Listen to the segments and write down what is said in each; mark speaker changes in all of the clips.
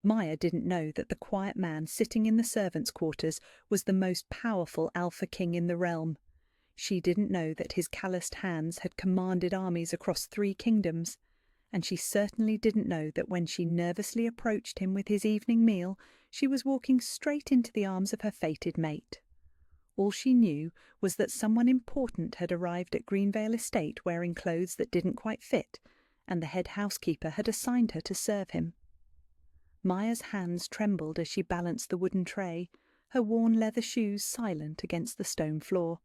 Speaker 1: Maya didn't know that the quiet man sitting in the servants' quarters was the most powerful alpha king in the realm. She didn't know that his calloused hands had commanded armies across 3 kingdoms, and she certainly didn't know that when she nervously approached him with his evening meal, she was walking straight into the arms of her fated mate. All she knew was that someone important had arrived at Greenvale Estate wearing clothes that didn't quite fit, and the head housekeeper had assigned her to serve him. Maya's hands trembled as she balanced the wooden tray, her worn leather shoes silent against the stone floor.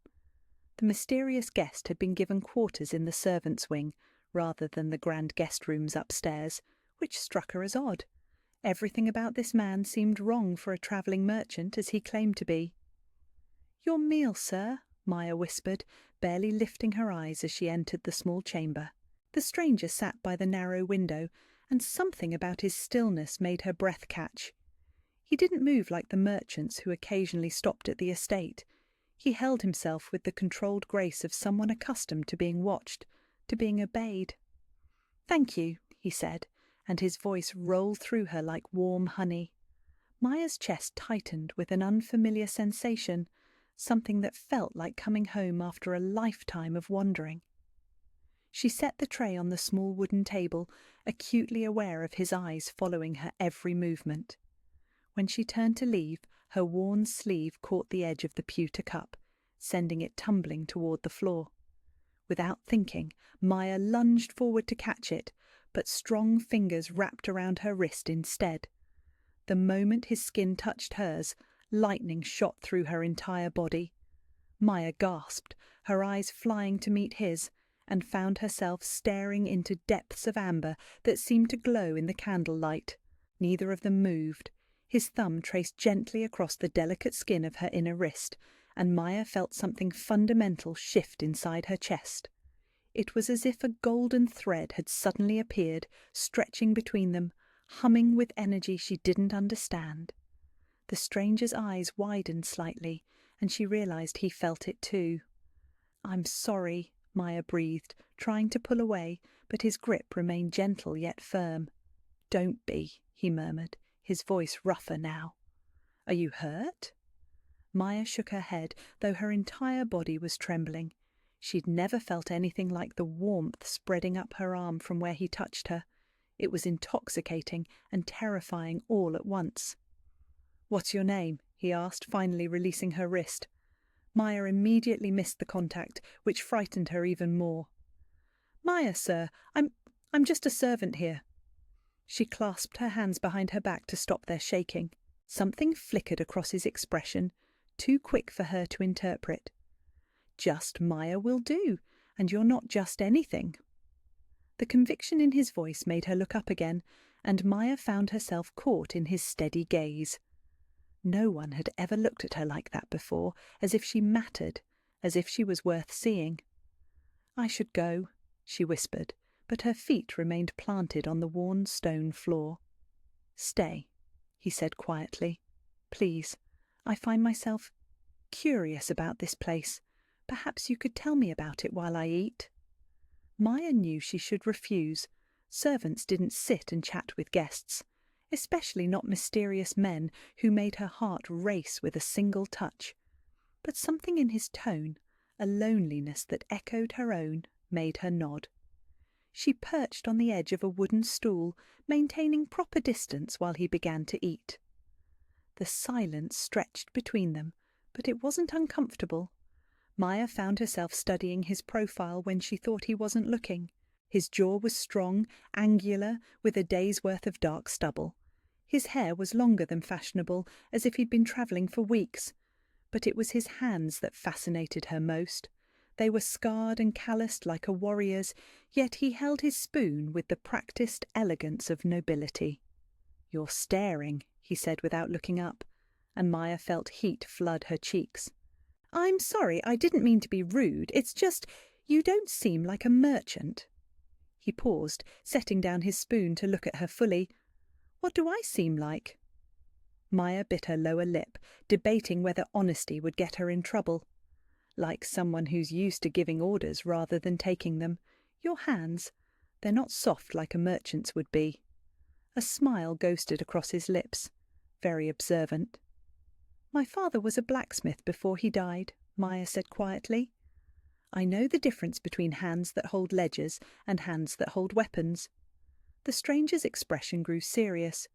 Speaker 1: The mysterious guest had been given quarters in the servants' wing, rather than the grand guest rooms upstairs, which struck her as odd. Everything about this man seemed wrong for a travelling merchant, as he claimed to be. "Your meal, sir," Maya whispered, barely lifting her eyes as she entered the small chamber. The stranger sat by the narrow window, and something about his stillness made her breath catch. He didn't move like the merchants who occasionally stopped at the estate. He held himself with the controlled grace of someone accustomed to being watched, to being obeyed. "Thank you," he said, and his voice rolled through her like warm honey. Maya's chest tightened with an unfamiliar sensation, something that felt like coming home after a lifetime of wandering. She set the tray on the small wooden table, acutely aware of his eyes following her every movement. When she turned to leave, her worn sleeve caught the edge of the pewter cup, sending it tumbling toward the floor. Without thinking, Maya lunged forward to catch it, but strong fingers wrapped around her wrist instead. The moment his skin touched hers, lightning shot through her entire body. Maya gasped, her eyes flying to meet his, and found herself staring into depths of amber that seemed to glow in the candlelight. Neither of them moved. His thumb traced gently across the delicate skin of her inner wrist, and Maya felt something fundamental shift inside her chest. It was as if a golden thread had suddenly appeared, stretching between them, humming with energy she didn't understand. The stranger's eyes widened slightly, and she realized he felt it too. "I'm sorry," Maya breathed, trying to pull away, but his grip remained gentle yet firm. "Don't be," he murmured, his voice rougher now. "Are you hurt?" Maya shook her head, though her entire body was trembling. She'd never felt anything like the warmth spreading up her arm from where he touched her. It was intoxicating and terrifying all at once. "What's your name?" he asked, finally releasing her wrist. Maya immediately missed the contact, which frightened her even more. "Maya, sir. I'm just a servant here." She clasped her hands behind her back to stop their shaking. Something flickered across his expression, too quick for her to interpret. "Just Maya will do, and you're not just anything." The conviction in his voice made her look up again, and Maya found herself caught in his steady gaze. No one had ever looked at her like that before, as if she mattered, as if she was worth seeing. "I should go," she whispered, but her feet remained planted on the worn stone floor. "Stay," he said quietly. "Please, I find myself curious about this place. Perhaps you could tell me about it while I eat." Maya knew she should refuse. Servants didn't sit and chat with guests, especially not mysterious men who made her heart race with a single touch. But something in his tone, a loneliness that echoed her own, made her nod. She perched on the edge of a wooden stool, maintaining proper distance while he began to eat. The silence stretched between them, but it wasn't uncomfortable. Maya found herself studying his profile when she thought he wasn't looking. His jaw was strong, angular, with a day's worth of dark stubble. His hair was longer than fashionable, as if he'd been travelling for weeks. But it was his hands that fascinated her most. They were scarred and calloused like a warrior's, yet he held his spoon with the practised elegance of nobility. "You're staring," he said without looking up, and Maya felt heat flood her cheeks. "I'm sorry, I didn't mean to be rude. It's just, you don't seem like a merchant." He paused, setting down his spoon to look at her fully. "What do I seem like?" Maya bit her lower lip, debating whether honesty would get her in trouble. "Like someone who's used to giving orders rather than taking them. Your hands, they're not soft like a merchant's would be." A smile ghosted across his lips, very observant. "My father was a blacksmith before he died," Maya said quietly. "I know the difference between hands that hold ledgers and hands that hold weapons." The stranger's expression grew serious.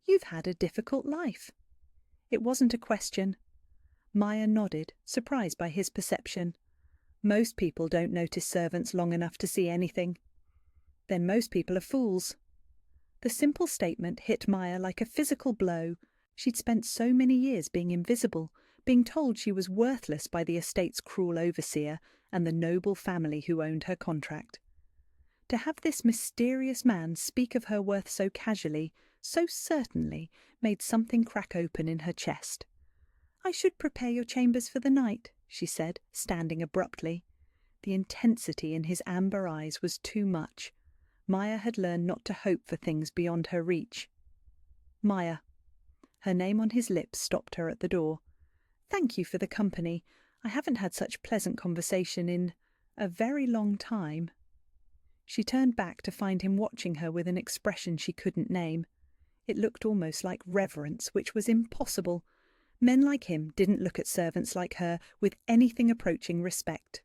Speaker 1: "You've had a difficult life." It wasn't a question. Maya nodded, surprised by his perception. "Most people don't notice servants long enough to see anything." "Then most people are fools." The simple statement hit Maya like a physical blow. She'd spent so many years being invisible, being told she was worthless by the estate's cruel overseer and the noble family who owned her contract. To have this mysterious man speak of her worth so casually, so certainly, made something crack open in her chest. "I should prepare your chambers for the night," she said, standing abruptly. The intensity in his amber eyes was too much. Maya had learned not to hope for things beyond her reach. "Maya." Her name on his lips stopped her at the door. "Thank you for the company. I haven't had such pleasant conversation in a very long time." She turned back to find him watching her with an expression she couldn't name. It looked almost like reverence, which was impossible. Men like him didn't look at servants like her with anything approaching respect.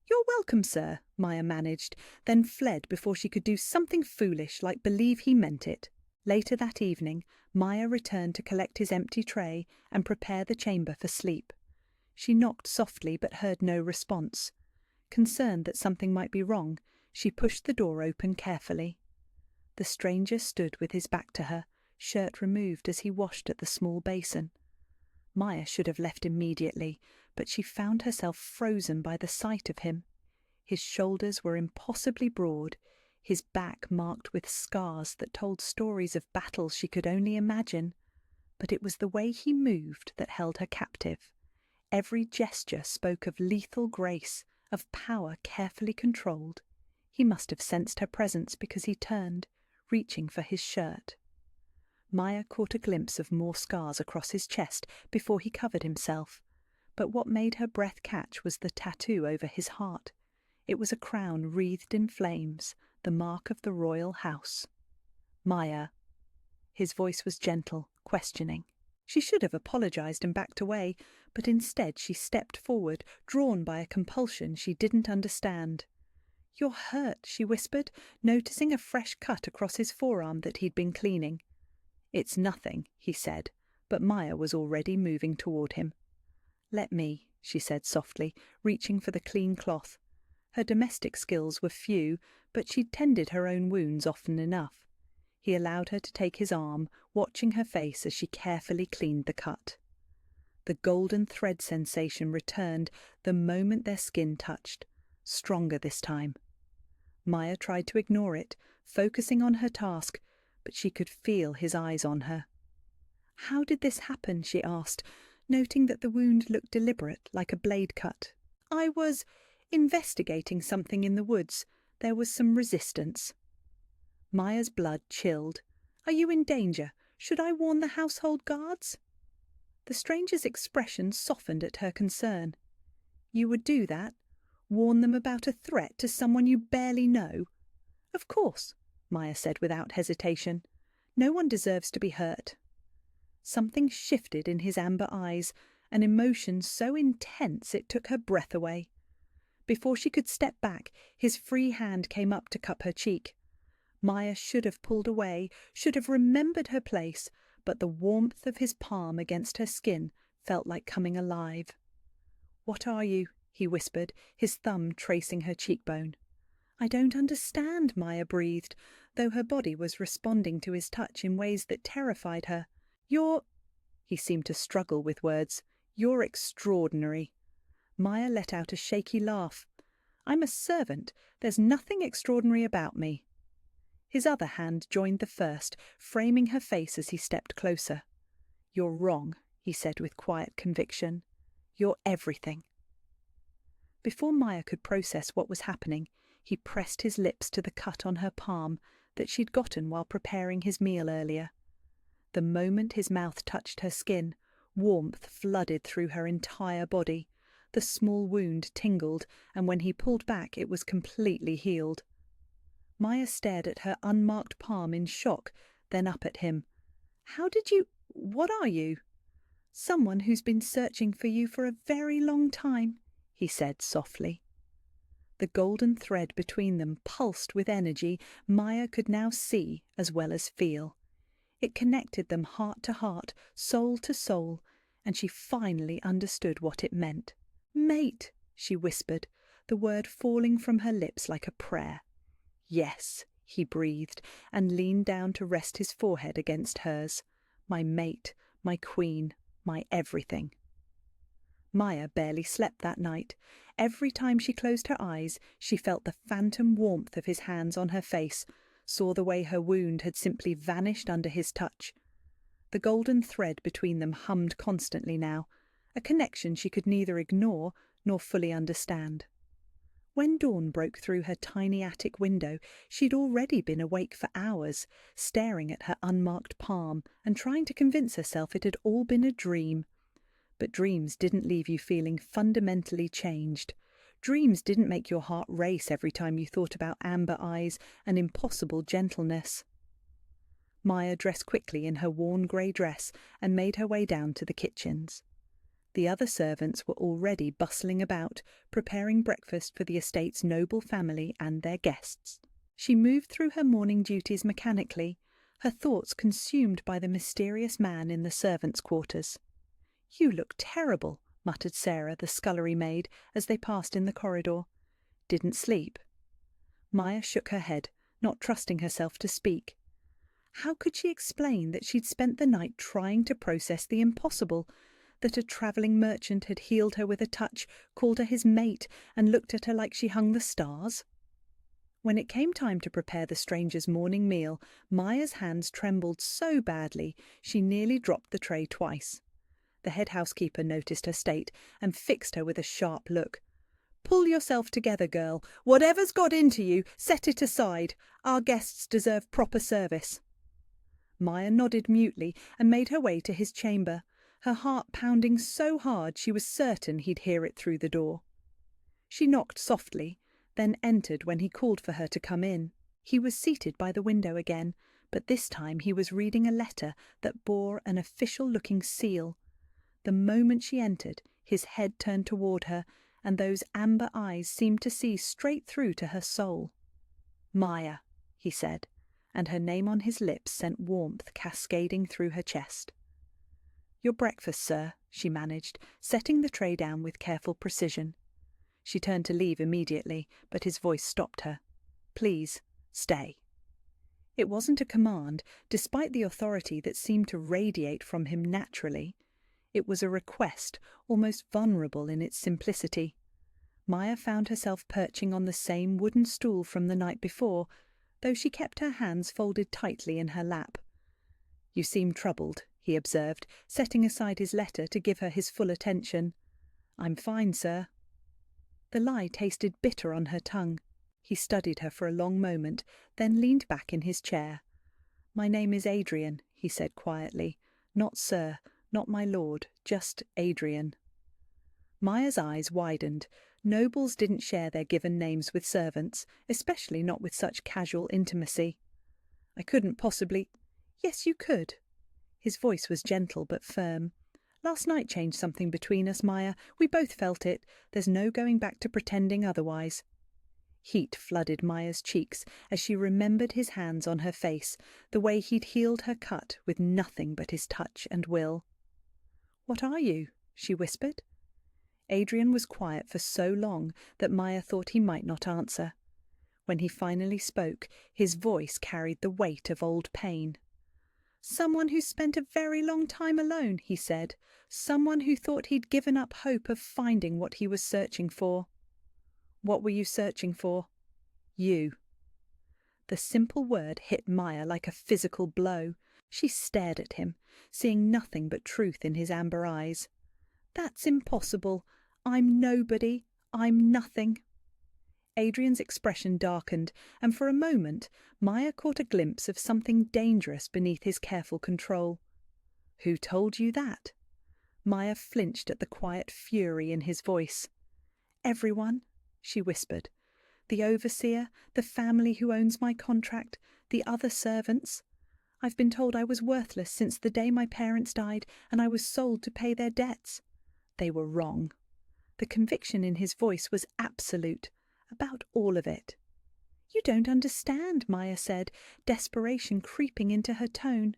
Speaker 1: "You're welcome, sir," Maya managed, then fled before she could do something foolish like believe he meant it. Later that evening, Maya returned to collect his empty tray and prepare the chamber for sleep. She knocked softly but heard no response. Concerned that something might be wrong, she pushed the door open carefully. The stranger stood with his back to her, shirt removed as he washed at the small basin. Maya should have left immediately, but she found herself frozen by the sight of him. His shoulders were impossibly broad, his back marked with scars that told stories of battles she could only imagine. But it was the way he moved that held her captive. Every gesture spoke of lethal grace, of power carefully controlled. He must have sensed her presence because he turned, reaching for his shirt. Maya caught a glimpse of more scars across his chest before he covered himself. But what made her breath catch was the tattoo over his heart. It was a crown wreathed in flames, the mark of the royal house. "Maya." His voice was gentle, questioning. She should have apologized and backed away, but instead she stepped forward, drawn by a compulsion she didn't understand. "You're hurt," she whispered, noticing a fresh cut across his forearm that he'd been cleaning. "It's nothing," he said, but Maya was already moving toward him. "Let me," she said softly, reaching for the clean cloth. Her domestic skills were few, but she'd tended her own wounds often enough. He allowed her to take his arm, watching her face as she carefully cleaned the cut. The golden thread sensation returned the moment their skin touched, stronger this time. Maya tried to ignore it, focusing on her task, but she could feel his eyes on her. "How did this happen?" she asked, noting that the wound looked deliberate, like a blade cut. "I was investigating something in the woods. There was some resistance." Maya's blood chilled. "Are you in danger? Should I warn the household guards?" The stranger's expression softened at her concern. "You would do that? Warn them about a threat to someone you barely know?" "Of course," Maya said without hesitation. "No one deserves to be hurt." Something shifted in his amber eyes, an emotion so intense it took her breath away. Before she could step back, his free hand came up to cup her cheek. Maya should have pulled away, should have remembered her place, but the warmth of his palm against her skin felt like coming alive. "What are you?" he whispered, his thumb tracing her cheekbone. "I don't understand," Maya breathed, though her body was responding to his touch in ways that terrified her. "You're—" He seemed to struggle with words. "You're extraordinary." Maya let out a shaky laugh. "I'm a servant. There's nothing extraordinary about me." His other hand joined the first, framing her face as he stepped closer. "You're wrong," he said with quiet conviction. "You're everything." Before Maya could process what was happening, he pressed his lips to the cut on her palm that she'd gotten while preparing his meal earlier. The moment his mouth touched her skin, warmth flooded through her entire body. The small wound tingled, and when he pulled back it was completely healed. Maya stared at her unmarked palm in shock, then up at him. What are you? Someone who's been searching for you for a very long time, he said softly. The golden thread between them pulsed with energy Maya could now see as well as feel. It connected them heart to heart, soul to soul, and she finally understood what it meant. Mate, she whispered, the word falling from her lips like a prayer. Yes, he breathed, and leaned down to rest his forehead against hers. My mate, my queen, my everything. Maya barely slept that night. Every time she closed her eyes, she felt the phantom warmth of his hands on her face, saw the way her wound had simply vanished under his touch. The golden thread between them hummed constantly now, a connection she could neither ignore nor fully understand. When dawn broke through her tiny attic window, she'd already been awake for hours, staring at her unmarked palm and trying to convince herself it had all been a dream. But dreams didn't leave you feeling fundamentally changed. Dreams didn't make your heart race every time you thought about amber eyes and impossible gentleness. Maya dressed quickly in her worn grey dress and made her way down to the kitchens. The other servants were already bustling about, preparing breakfast for the estate's noble family and their guests. She moved through her morning duties mechanically, her thoughts consumed by the mysterious man in the servants' quarters. "You look terrible," muttered Sarah, the scullery maid, as they passed in the corridor. "Didn't sleep?" Maya shook her head, not trusting herself to speak. How could she explain that she'd spent the night trying to process the impossible, that a travelling merchant had healed her with a touch, called her his mate, and looked at her like she hung the stars? When it came time to prepare the stranger's morning meal, Maya's hands trembled so badly she nearly dropped the tray twice. The head housekeeper noticed her state and fixed her with a sharp look. "Pull yourself together, girl. Whatever's got into you, set it aside. Our guests deserve proper service." Maya nodded mutely and made her way to his chamber, her heart pounding so hard she was certain he'd hear it through the door. She knocked softly, then entered when he called for her to come in. He was seated by the window again, but this time he was reading a letter that bore an official-looking seal. The moment she entered, his head turned toward her, and those amber eyes seemed to see straight through to her soul. "Maya," he said, and her name on his lips sent warmth cascading through her chest. "Your breakfast, sir," she managed, setting the tray down with careful precision. She turned to leave immediately, but his voice stopped her. "Please, stay." It wasn't a command, despite the authority that seemed to radiate from him naturally. It was a request, almost vulnerable in its simplicity. Maya found herself perching on the same wooden stool from the night before, though she kept her hands folded tightly in her lap. "You seem troubled," he observed, setting aside his letter to give her his full attention. "I'm fine, sir." The lie tasted bitter on her tongue. He studied her for a long moment, then leaned back in his chair. "My name is Adrian," he said quietly. "Not sir, not my lord, just Adrian." Maya's eyes widened. Nobles didn't share their given names with servants, especially not with such casual intimacy. "I couldn't possibly—" "Yes, you could." His voice was gentle but firm. "Last night changed something between us, Maya. We both felt it. There's no going back to pretending otherwise." Heat flooded Maya's cheeks as she remembered his hands on her face, the way he'd healed her cut with nothing but his touch and will. "What are you?" she whispered. Adrian was quiet for so long that Maya thought he might not answer. When he finally spoke, his voice carried the weight of old pain. "Someone who spent a very long time alone," he said. "Someone who thought he'd given up hope of finding what he was searching for." "What were you searching for?" "You." The simple word hit Maya like a physical blow. She stared at him, seeing nothing but truth in his amber eyes. "That's impossible. I'm nobody. I'm nothing." Adrian's expression darkened, and for a moment Maya caught a glimpse of something dangerous beneath his careful control. "Who told you that?" Maya flinched at the quiet fury in his voice. "Everyone," she whispered. "The overseer, the family who owns my contract, the other servants. I've been told I was worthless since the day my parents died, and I was sold to pay their debts. They were wrong. The conviction in his voice was absolute, about all of it. You don't understand, Maya said, desperation creeping into her tone.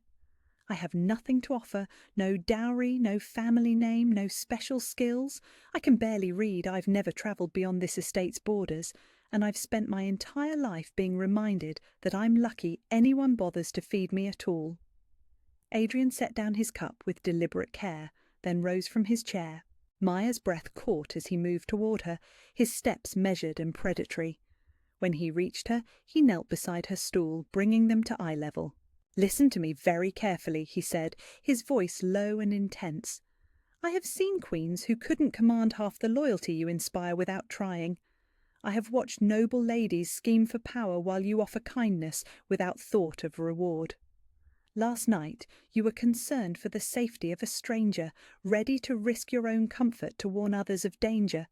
Speaker 1: I have nothing to offer, no dowry, no family name, no special skills. I can barely read, I've never travelled beyond this estate's borders, and I've spent my entire life being reminded that I'm lucky anyone bothers to feed me at all. Adrian set down his cup with deliberate care, then rose from his chair. Maya's breath caught as he moved toward her, his steps measured and predatory. When he reached her, he knelt beside her stool, bringing them to eye level. "Listen to me very carefully," he said, his voice low and intense. "I have seen queens who couldn't command half the loyalty you inspire without trying. I have watched noble ladies scheme for power while you offer kindness without thought of reward. Last night you were concerned for the safety of a stranger, ready to risk your own comfort to warn others of danger.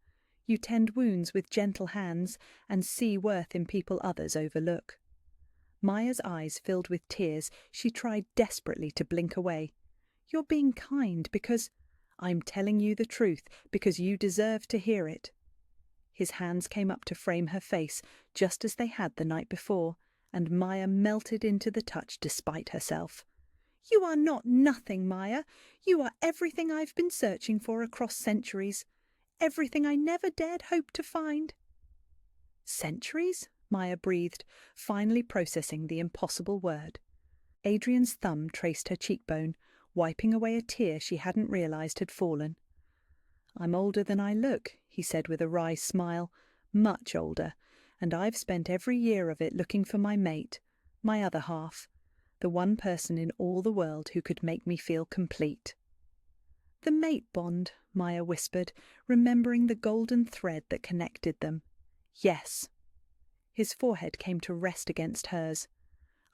Speaker 1: You tend wounds with gentle hands and see worth in people others overlook." Maya's eyes filled with tears. She tried desperately to blink away. "You're being kind because—" "I'm telling you the truth because you deserve to hear it." His hands came up to frame her face, just as they had the night before, and Maya melted into the touch despite herself. "You are not nothing, Maya. You are everything I've been searching for across centuries. Everything I never dared hope to find." "Centuries?" Maya breathed, finally processing the impossible word. Adrian's thumb traced her cheekbone, wiping away a tear she hadn't realized had fallen. "I'm older than I look," he said with a wry smile, "much older, and I've spent every year of it looking for my mate, my other half, the one person in all the world who could make me feel complete." "The mate bond," Maya whispered, remembering the golden thread that connected them. "Yes." His forehead came to rest against hers.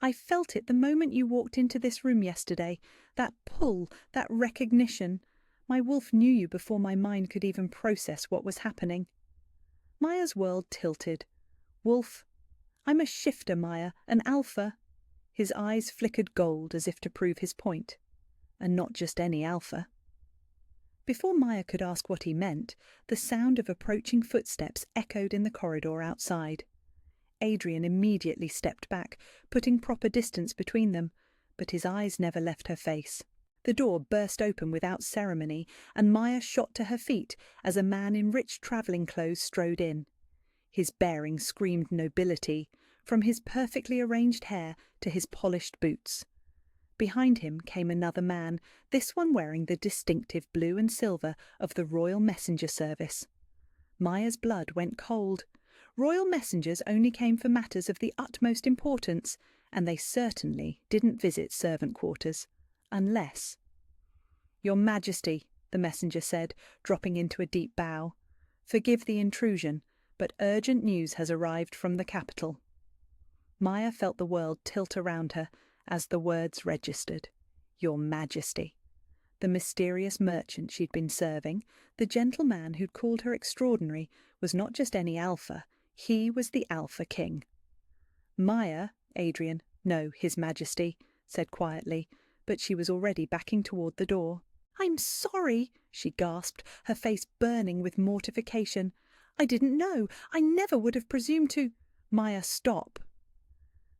Speaker 1: "I felt it the moment you walked into this room yesterday, that pull, that recognition. My wolf knew you before my mind could even process what was happening." Maya's world tilted. "Wolf? I'm a shifter, Maya, an alpha." His eyes flickered gold as if to prove his point. "And not just any alpha." Before Maya could ask what he meant, the sound of approaching footsteps echoed in the corridor outside. Adrian immediately stepped back, putting proper distance between them, but his eyes never left her face. The door burst open without ceremony, and Maya shot to her feet as a man in rich travelling clothes strode in. His bearing screamed nobility, from his perfectly arranged hair to his polished boots. Behind him came another man, this one wearing the distinctive blue and silver of the Royal Messenger Service. Maya's blood went cold. Royal messengers only came for matters of the utmost importance, and they certainly didn't visit servant quarters. Unless— "Your Majesty," the messenger said, dropping into a deep bow. "Forgive the intrusion, but urgent news has arrived from the capital." Maya felt the world tilt around her as the words registered. "Your Majesty." The mysterious merchant she'd been serving, the gentleman who'd called her extraordinary, was not just any alpha. He was the Alpha King. Maya, Adrian, no, His Majesty, said quietly, but she was already backing toward the door. "I'm sorry," she gasped, her face burning with mortification. "I didn't know. I never would have presumed to—" "Maya, stop."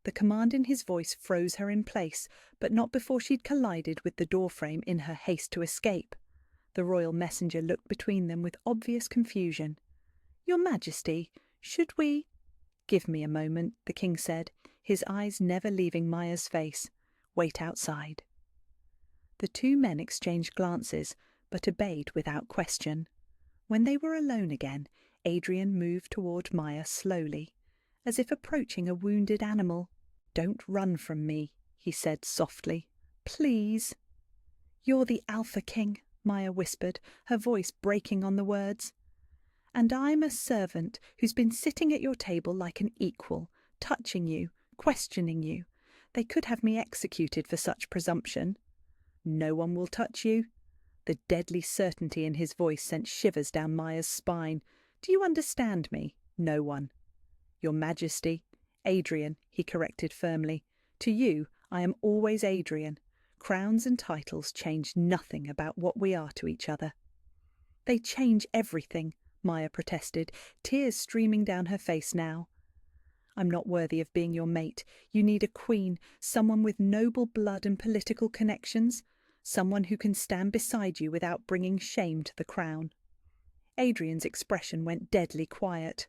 Speaker 1: The command in his voice froze her in place, but not before she'd collided with the doorframe in her haste to escape. The royal messenger looked between them with obvious confusion. "Your Majesty, should we—" "Give me a moment," the king said, his eyes never leaving Maya's face. "Wait outside." The two men exchanged glances, but obeyed without question. When they were alone again, Adrian moved toward Maya slowly, as if approaching a wounded animal. "Don't run from me," he said softly. "Please." "You're the Alpha King," Maya whispered, her voice breaking on the words. "And I'm a servant who's been sitting at your table like an equal, touching you, questioning you. They could have me executed for such presumption." "No one will touch you." The deadly certainty in his voice sent shivers down Maya's spine. "Do you understand me? No one." "Your Majesty." "Adrian," he corrected firmly. "To you, I am always Adrian. Crowns and titles change nothing about what we are to each other." "They change everything," Maya protested, tears streaming down her face now. "I'm not worthy of being your mate. You need a queen, someone with noble blood and political connections, someone who can stand beside you without bringing shame to the crown." Adrian's expression went deadly quiet.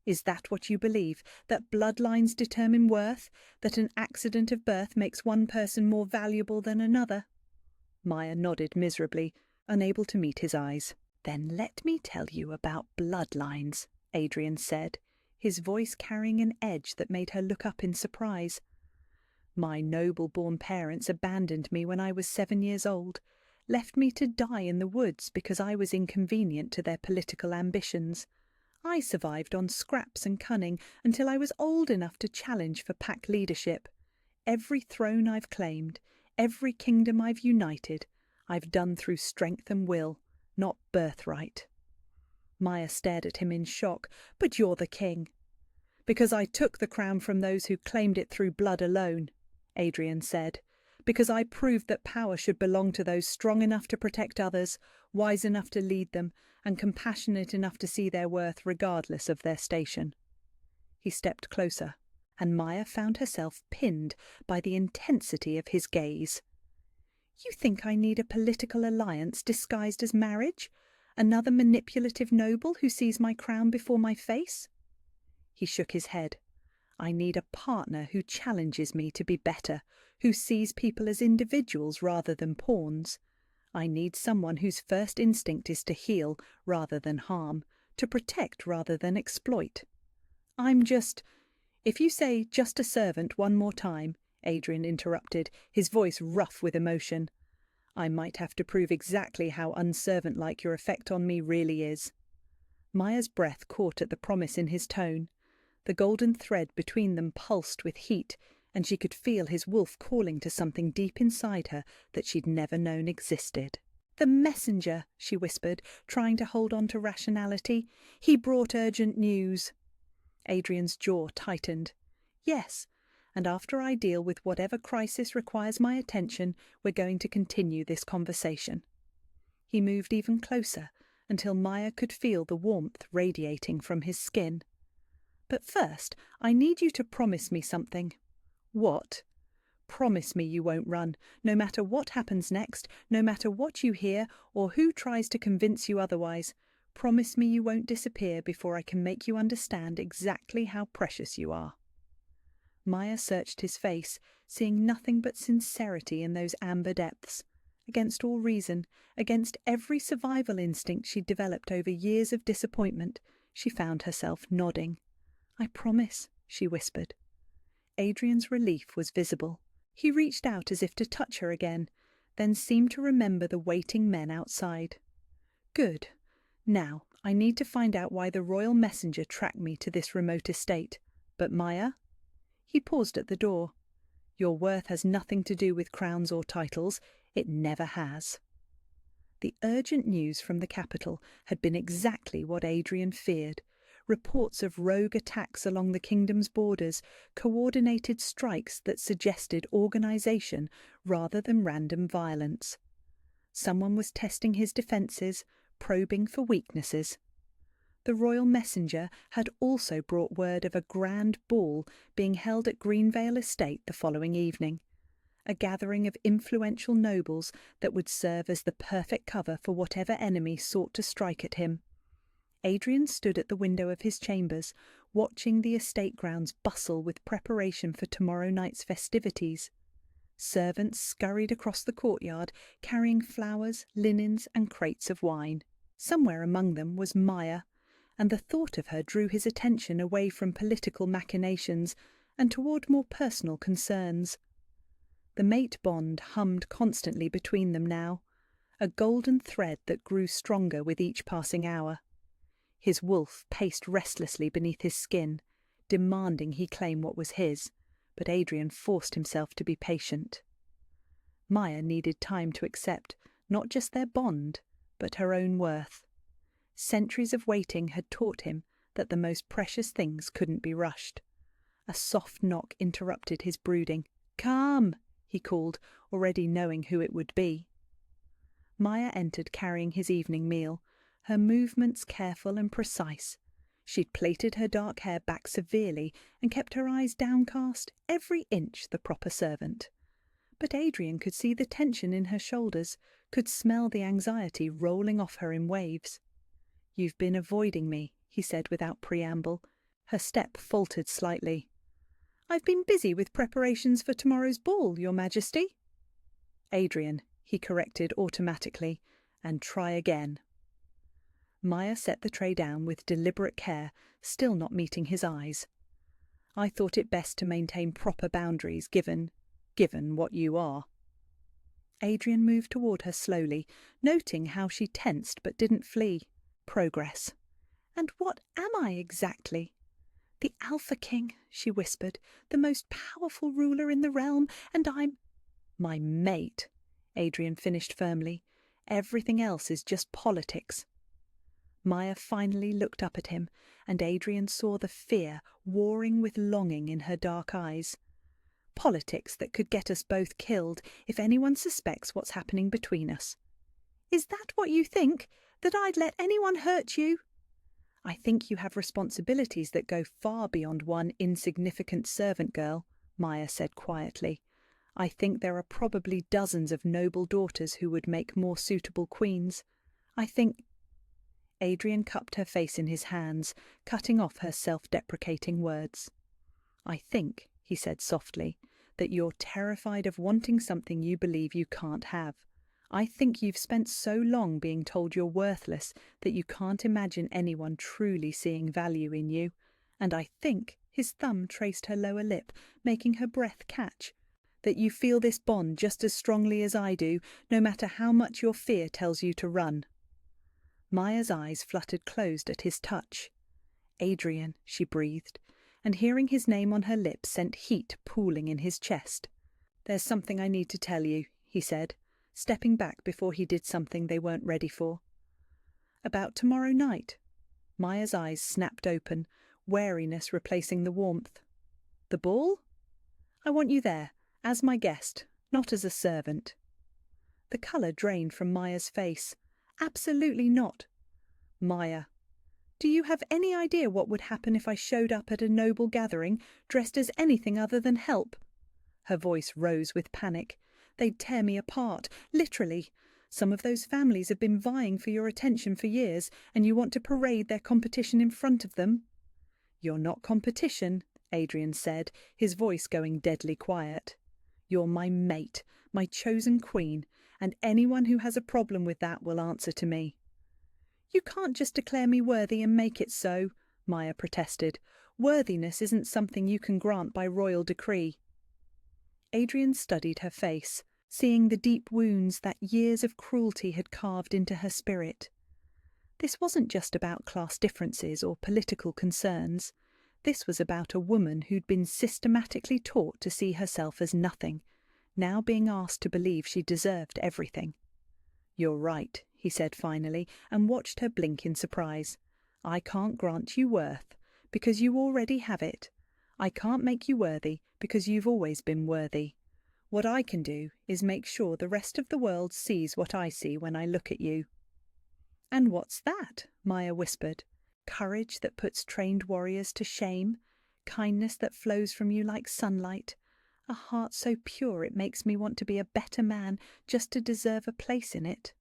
Speaker 1: "Is that what you believe, that bloodlines determine worth, that an accident of birth makes one person more valuable than another?" Maya nodded miserably, unable to meet his eyes. "Then let me tell you about bloodlines," Adrian said, his voice carrying an edge that made her look up in surprise. "My noble-born parents abandoned me when I was 7 years old, left me to die in the woods because I was inconvenient to their political ambitions. I survived on scraps and cunning until I was old enough to challenge for pack leadership. Every throne I've claimed, every kingdom I've united, I've done through strength and will, not birthright." Maya stared at him in shock. "But you're the king." "Because I took the crown from those who claimed it through blood alone," Adrian said. "Because I proved that power should belong to those strong enough to protect others, wise enough to lead them, and compassionate enough to see their worth regardless of their station." He stepped closer, and Maya found herself pinned by the intensity of his gaze. "You think I need a political alliance disguised as marriage? Another manipulative noble who sees my crown before my face?" He shook his head. "I need a partner who challenges me to be better, who sees people as individuals rather than pawns. I need someone whose first instinct is to heal rather than harm, to protect rather than exploit. I'm just—" "If you say 'just a servant' one more time," Adrian interrupted, his voice rough with emotion, "I might have to prove exactly how unservant-like your effect on me really is." Maya's breath caught at the promise in his tone. The golden thread between them pulsed with heat, and she could feel his wolf calling to something deep inside her that she'd never known existed. "The messenger," she whispered, trying to hold on to rationality. "He brought urgent news." Adrian's jaw tightened. "Yes, and after I deal with whatever crisis requires my attention, we're going to continue this conversation." He moved even closer, until Maya could feel the warmth radiating from his skin. "But first, I need you to promise me something." "What?" "Promise me you won't run, no matter what happens next, no matter what you hear, or who tries to convince you otherwise. Promise me you won't disappear before I can make you understand exactly how precious you are." Maya searched his face, seeing nothing but sincerity in those amber depths. Against all reason, against every survival instinct she'd developed over years of disappointment, she found herself nodding. "I promise," she whispered. Adrian's relief was visible. He reached out as if to touch her again, then seemed to remember the waiting men outside. "Good. Now, I need to find out why the royal messenger tracked me to this remote estate. But Maya?" He paused at the door. "Your worth has nothing to do with crowns or titles. It never has." The urgent news from the capital had been exactly what Adrian feared. Reports of rogue attacks along the kingdom's borders, coordinated strikes that suggested organisation rather than random violence. Someone was testing his defences, probing for weaknesses. The royal messenger had also brought word of a grand ball being held at Greenvale Estate the following evening, a gathering of influential nobles that would serve as the perfect cover for whatever enemy sought to strike at him. Adrian stood at the window of his chambers, watching the estate grounds bustle with preparation for tomorrow night's festivities. Servants scurried across the courtyard, carrying flowers, linens, and crates of wine. Somewhere among them was Maya, and the thought of her drew his attention away from political machinations and toward more personal concerns. The mate bond hummed constantly between them now, a golden thread that grew stronger with each passing hour. His wolf paced restlessly beneath his skin, demanding he claim what was his, but Adrian forced himself to be patient. Maya needed time to accept not just their bond, but her own worth. Centuries of waiting had taught him that the most precious things couldn't be rushed. A soft knock interrupted his brooding. "Come," he called, already knowing who it would be. Maya entered carrying his evening meal, her movements careful and precise. She'd plaited her dark hair back severely and kept her eyes downcast, every inch the proper servant. But Adrian could see the tension in her shoulders, could smell the anxiety rolling off her in waves. "You've been avoiding me," he said without preamble. Her step faltered slightly. "I've been busy with preparations for tomorrow's ball, Your Majesty." "Adrian," he corrected automatically, "and try again." Maya set the tray down with deliberate care, still not meeting his eyes. "I thought it best to maintain proper boundaries given what you are." Adrian moved toward her slowly, noting how she tensed but didn't flee. Progress. "And what am I exactly?" "The Alpha King," she whispered, "the most powerful ruler in the realm, and I'm—" "My mate," Adrian finished firmly. "Everything else is just politics." Maya finally looked up at him, and Adrian saw the fear warring with longing in her dark eyes. "Politics that could get us both killed if anyone suspects what's happening between us." "Is that what you think? That I'd let anyone hurt you?" "I think you have responsibilities that go far beyond one insignificant servant girl," Maya said quietly. "I think there are probably dozens of noble daughters who would make more suitable queens. I think—" Adrian cupped her face in his hands, cutting off her self-deprecating words. "I think," he said softly, "that you're terrified of wanting something you believe you can't have. I think you've spent so long being told you're worthless that you can't imagine anyone truly seeing value in you. And I think," his thumb traced her lower lip, making her breath catch, "that you feel this bond just as strongly as I do, no matter how much your fear tells you to run." Maya's eyes fluttered closed at his touch. "Adrian," she breathed, and hearing his name on her lips sent heat pooling in his chest. "There's something I need to tell you," he said, stepping back before he did something they weren't ready for. "About tomorrow night." Maya's eyes snapped open, wariness replacing the warmth. "The ball? I want you there, as my guest, not as a servant." The colour drained from Maya's face. "Absolutely not." "Maya, do you have any idea what would happen if I showed up at a noble gathering, dressed as anything other than help?" Her voice rose with panic. "They'd tear me apart, literally. Some of those families have been vying for your attention for years, and you want to parade their competition in front of them?" "You're not competition," Adrian said, his voice going deadly quiet. "You're my mate, my chosen queen, and anyone who has a problem with that will answer to me." "You can't just declare me worthy and make it so," Maya protested. "Worthiness isn't something you can grant by royal decree." Adrian studied her face, seeing the deep wounds that years of cruelty had carved into her spirit. This wasn't just about class differences or political concerns. This was about a woman who'd been systematically taught to see herself as nothing, now being asked to believe she deserved everything. "You're right," he said finally, and watched her blink in surprise. "I can't grant you worth, because you already have it. I can't make you worthy, because you've always been worthy. What I can do is make sure the rest of the world sees what I see when I look at you." "And what's that?" Maya whispered. "Courage that puts trained warriors to shame, kindness that flows from you like sunlight, a heart so pure it makes me want to be a better man just to deserve a place in it."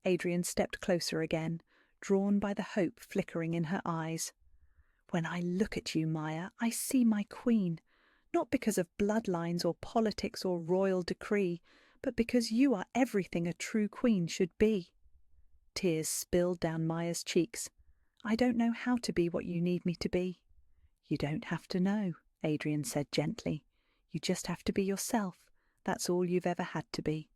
Speaker 1: Adrian stepped closer again, drawn by the hope flickering in her eyes. "When I look at you, Maya, I see my queen, not because of bloodlines or politics or royal decree, but because you are everything a true queen should be." Tears spilled down Maya's cheeks. "I don't know how to be what you need me to be." "You don't have to know," Adrian said gently. "You just have to be yourself. That's all you've ever had to be."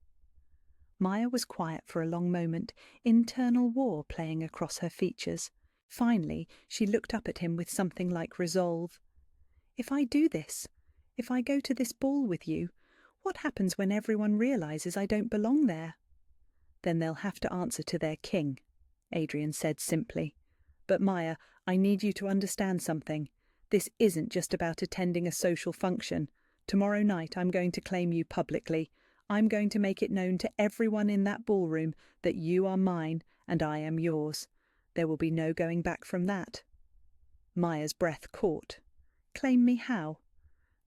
Speaker 1: Maya was quiet for a long moment, internal war playing across her features. Finally, she looked up at him with something like resolve. "If I do this, if I go to this ball with you, what happens when everyone realizes I don't belong there?" "Then they'll have to answer to their king," Adrian said simply. "But Maya, I need you to understand something. This isn't just about attending a social function. Tomorrow night I'm going to claim you publicly. I'm going to make it known to everyone in that ballroom that you are mine and I am yours. There will be no going back from that." Maya's breath caught. "Claim me how?"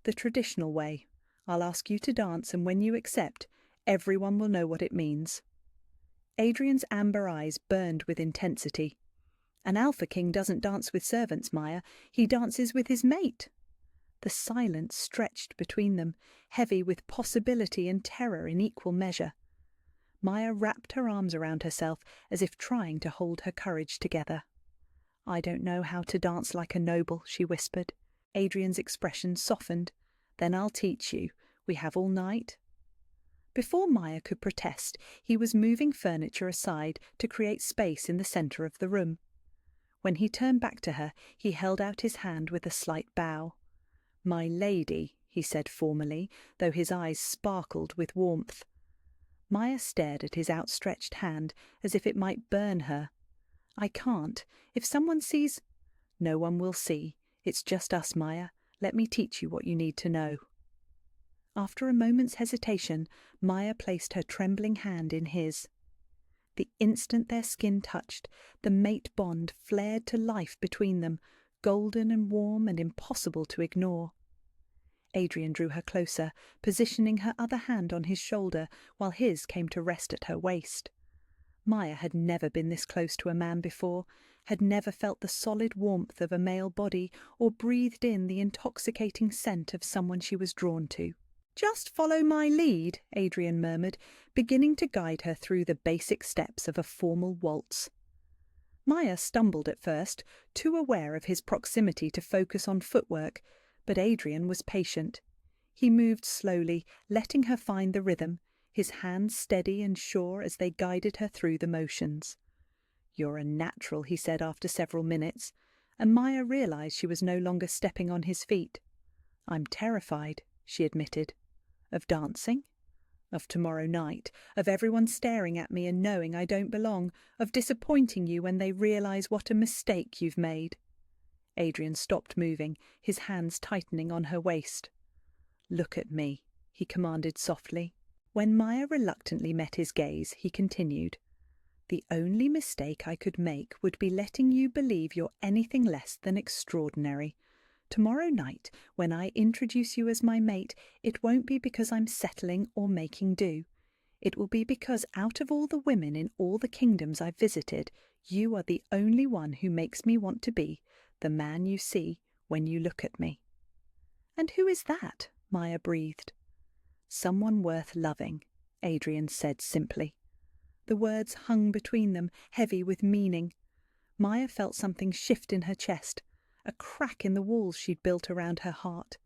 Speaker 1: "The traditional way. I'll ask you to dance, and when you accept, everyone will know what it means." Adrian's amber eyes burned with intensity. "An Alpha King doesn't dance with servants, Maya. He dances with his mate." The silence stretched between them, heavy with possibility and terror in equal measure. Maya wrapped her arms around herself as if trying to hold her courage together. "I don't know how to dance like a noble," she whispered. Adrian's expression softened. "Then I'll teach you. We have all night." Before Maya could protest, he was moving furniture aside to create space in the centre of the room. When he turned back to her, he held out his hand with a slight bow. "My lady," he said formally, though his eyes sparkled with warmth. Maya stared at his outstretched hand as if it might burn her. "I can't. If someone sees—" "No one will see. It's just us, Maya. Let me teach you what you need to know." After a moment's hesitation, Maya placed her trembling hand in his. The instant their skin touched, the mate bond flared to life between them, golden and warm and impossible to ignore. Adrian drew her closer, positioning her other hand on his shoulder while his came to rest at her waist. Maya had never been this close to a man before, had never felt the solid warmth of a male body or breathed in the intoxicating scent of someone she was drawn to. "Just follow my lead," Adrian murmured, beginning to guide her through the basic steps of a formal waltz. Maya stumbled at first, too aware of his proximity to focus on footwork, but Adrian was patient. He moved slowly, letting her find the rhythm, his hands steady and sure as they guided her through the motions. "You're a natural," he said after several minutes, and Maya realized she was no longer stepping on his feet. "I'm terrified," she admitted. "Of dancing? Of tomorrow night, of everyone staring at me and knowing I don't belong, of disappointing you when they realize what a mistake you've made." Adrian stopped moving, his hands tightening on her waist. "Look at me," he commanded softly. When Maya reluctantly met his gaze, he continued, "The only mistake I could make would be letting you believe you're anything less than extraordinary. Tomorrow night, when I introduce you as my mate, it won't be because I'm settling or making do. It will be because out of all the women in all the kingdoms I've visited, you are the only one who makes me want to be the man you see when you look at me." "And who is that?" Maya breathed. "Someone worth loving," Adrian said simply. The words hung between them, heavy with meaning. Maya felt something shift in her chest, a crack in the walls she'd built around her heart.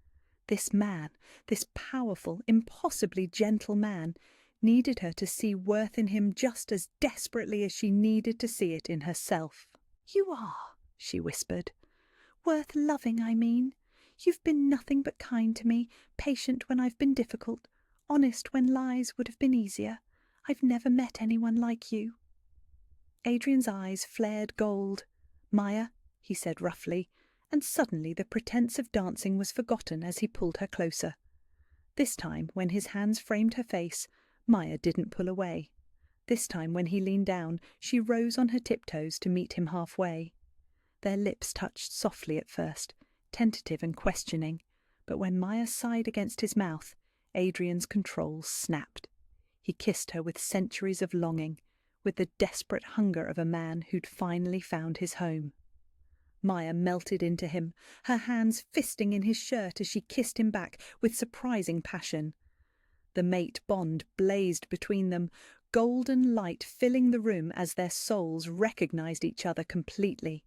Speaker 1: This man, this powerful, impossibly gentle man, needed her to see worth in him just as desperately as she needed to see it in herself. "You are," she whispered. "Worth loving, I mean. You've been nothing but kind to me, patient when I've been difficult, honest when lies would have been easier. I've never met anyone like you." Adrian's eyes flared gold. "Maya," he said roughly, and suddenly the pretense of dancing was forgotten as he pulled her closer. This time, when his hands framed her face, Maya didn't pull away. This time, when he leaned down, she rose on her tiptoes to meet him halfway. Their lips touched softly at first, tentative and questioning, but when Maya sighed against his mouth, Adrian's control snapped. He kissed her with centuries of longing, with the desperate hunger of a man who'd finally found his home. Maya melted into him, her hands fisting in his shirt as she kissed him back with surprising passion. The mate bond blazed between them, golden light filling the room as their souls recognized each other completely.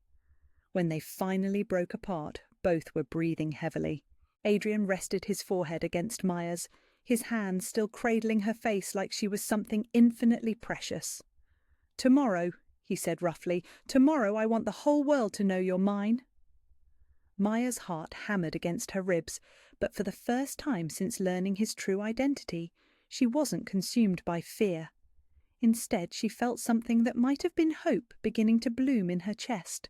Speaker 1: When they finally broke apart, both were breathing heavily. Adrian rested his forehead against Maya's, his hands still cradling her face like she was something infinitely precious. "Tomorrow," he said roughly, "tomorrow I want the whole world to know you're mine." Maya's heart hammered against her ribs, but for the first time since learning his true identity, she wasn't consumed by fear. Instead, she felt something that might have been hope beginning to bloom in her chest.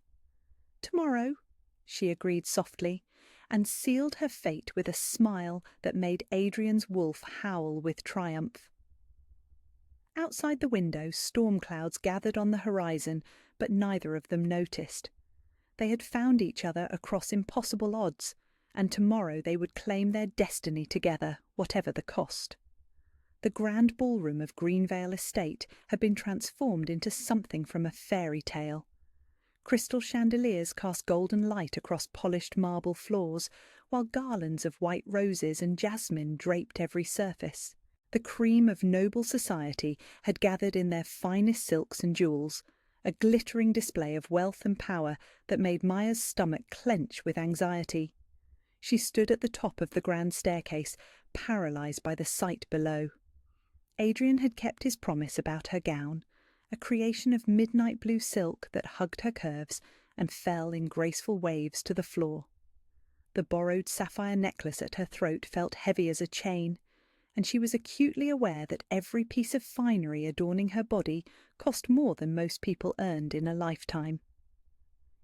Speaker 1: "Tomorrow," she agreed softly, and sealed her fate with a smile that made Adrian's wolf howl with triumph. Outside the window, storm clouds gathered on the horizon, but neither of them noticed. They had found each other across impossible odds, and tomorrow they would claim their destiny together, whatever the cost. The grand ballroom of Greenvale Estate had been transformed into something from a fairy tale. Crystal chandeliers cast golden light across polished marble floors, while garlands of white roses and jasmine draped every surface. The cream of noble society had gathered in their finest silks and jewels, a glittering display of wealth and power that made Maya's stomach clench with anxiety. She stood at the top of the grand staircase, paralysed by the sight below. Adrian had kept his promise about her gown, a creation of midnight blue silk that hugged her curves and fell in graceful waves to the floor. The borrowed sapphire necklace at her throat felt heavy as a chain, and she was acutely aware that every piece of finery adorning her body cost more than most people earned in a lifetime.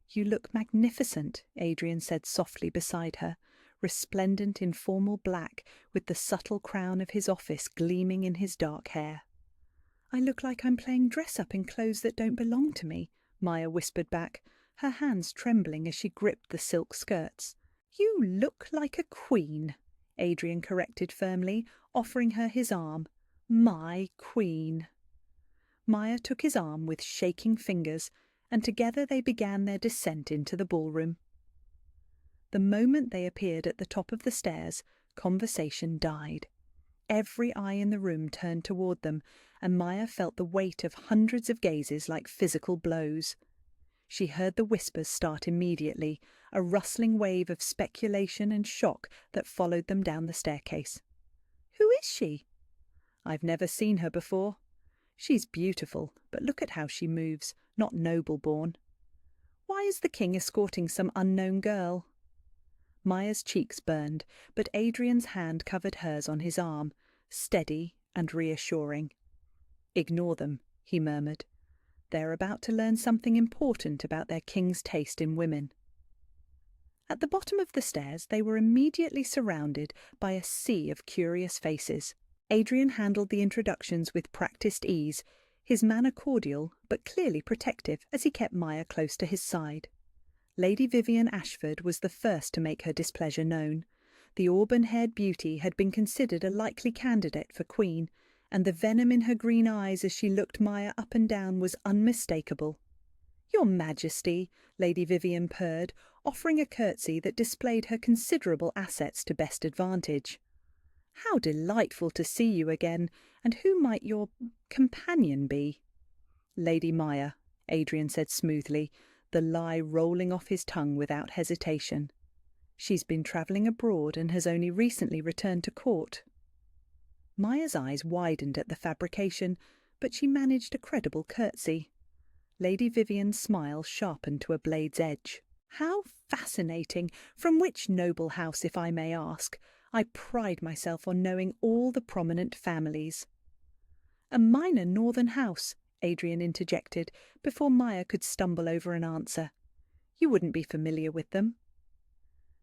Speaker 1: "You look magnificent," Adrian said softly beside her, resplendent in formal black with the subtle crown of his office gleaming in his dark hair. "I look like I'm playing dress-up in clothes that don't belong to me," Maya whispered back, her hands trembling as she gripped the silk skirts. "You look like a queen," Adrian corrected firmly, offering her his arm. "My queen." Maya took his arm with shaking fingers, and together they began their descent into the ballroom. The moment they appeared at the top of the stairs, conversation died. Every eye in the room turned toward them, and Maya felt the weight of hundreds of gazes like physical blows. She heard the whispers start immediately, a rustling wave of speculation and shock that followed them down the staircase. "Who is she?" "I've never seen her before. She's beautiful, but look at how she moves, not noble-born." "Why is the king escorting some unknown girl?" Maya's cheeks burned, but Adrian's hand covered hers on his arm, steady and reassuring. "Ignore them," he murmured. "They're about to learn something important about their king's taste in women." At the bottom of the stairs they were immediately surrounded by a sea of curious faces. Adrian handled the introductions with practised ease, his manner cordial but clearly protective as he kept Maya close to his side. Lady Vivian Ashford was the first to make her displeasure known. The auburn-haired beauty had been considered a likely candidate for queen, and the venom in her green eyes as she looked Maya up and down was unmistakable. "Your Majesty," Lady Vivian purred, offering a curtsy that displayed her considerable assets to best advantage. "How delightful to see you again, and who might your companion be?" "Lady Maya," Adrian said smoothly, the lie rolling off his tongue without hesitation. "She's been travelling abroad and has only recently returned to court." Maya's eyes widened at the fabrication, but she managed a credible curtsy. Lady Vivian's smile sharpened to a blade's edge. "How fascinating! From which noble house, if I may ask? I pride myself on knowing all the prominent families." "A minor northern house," Adrian interjected, before Maya could stumble over an answer. "You wouldn't be familiar with them."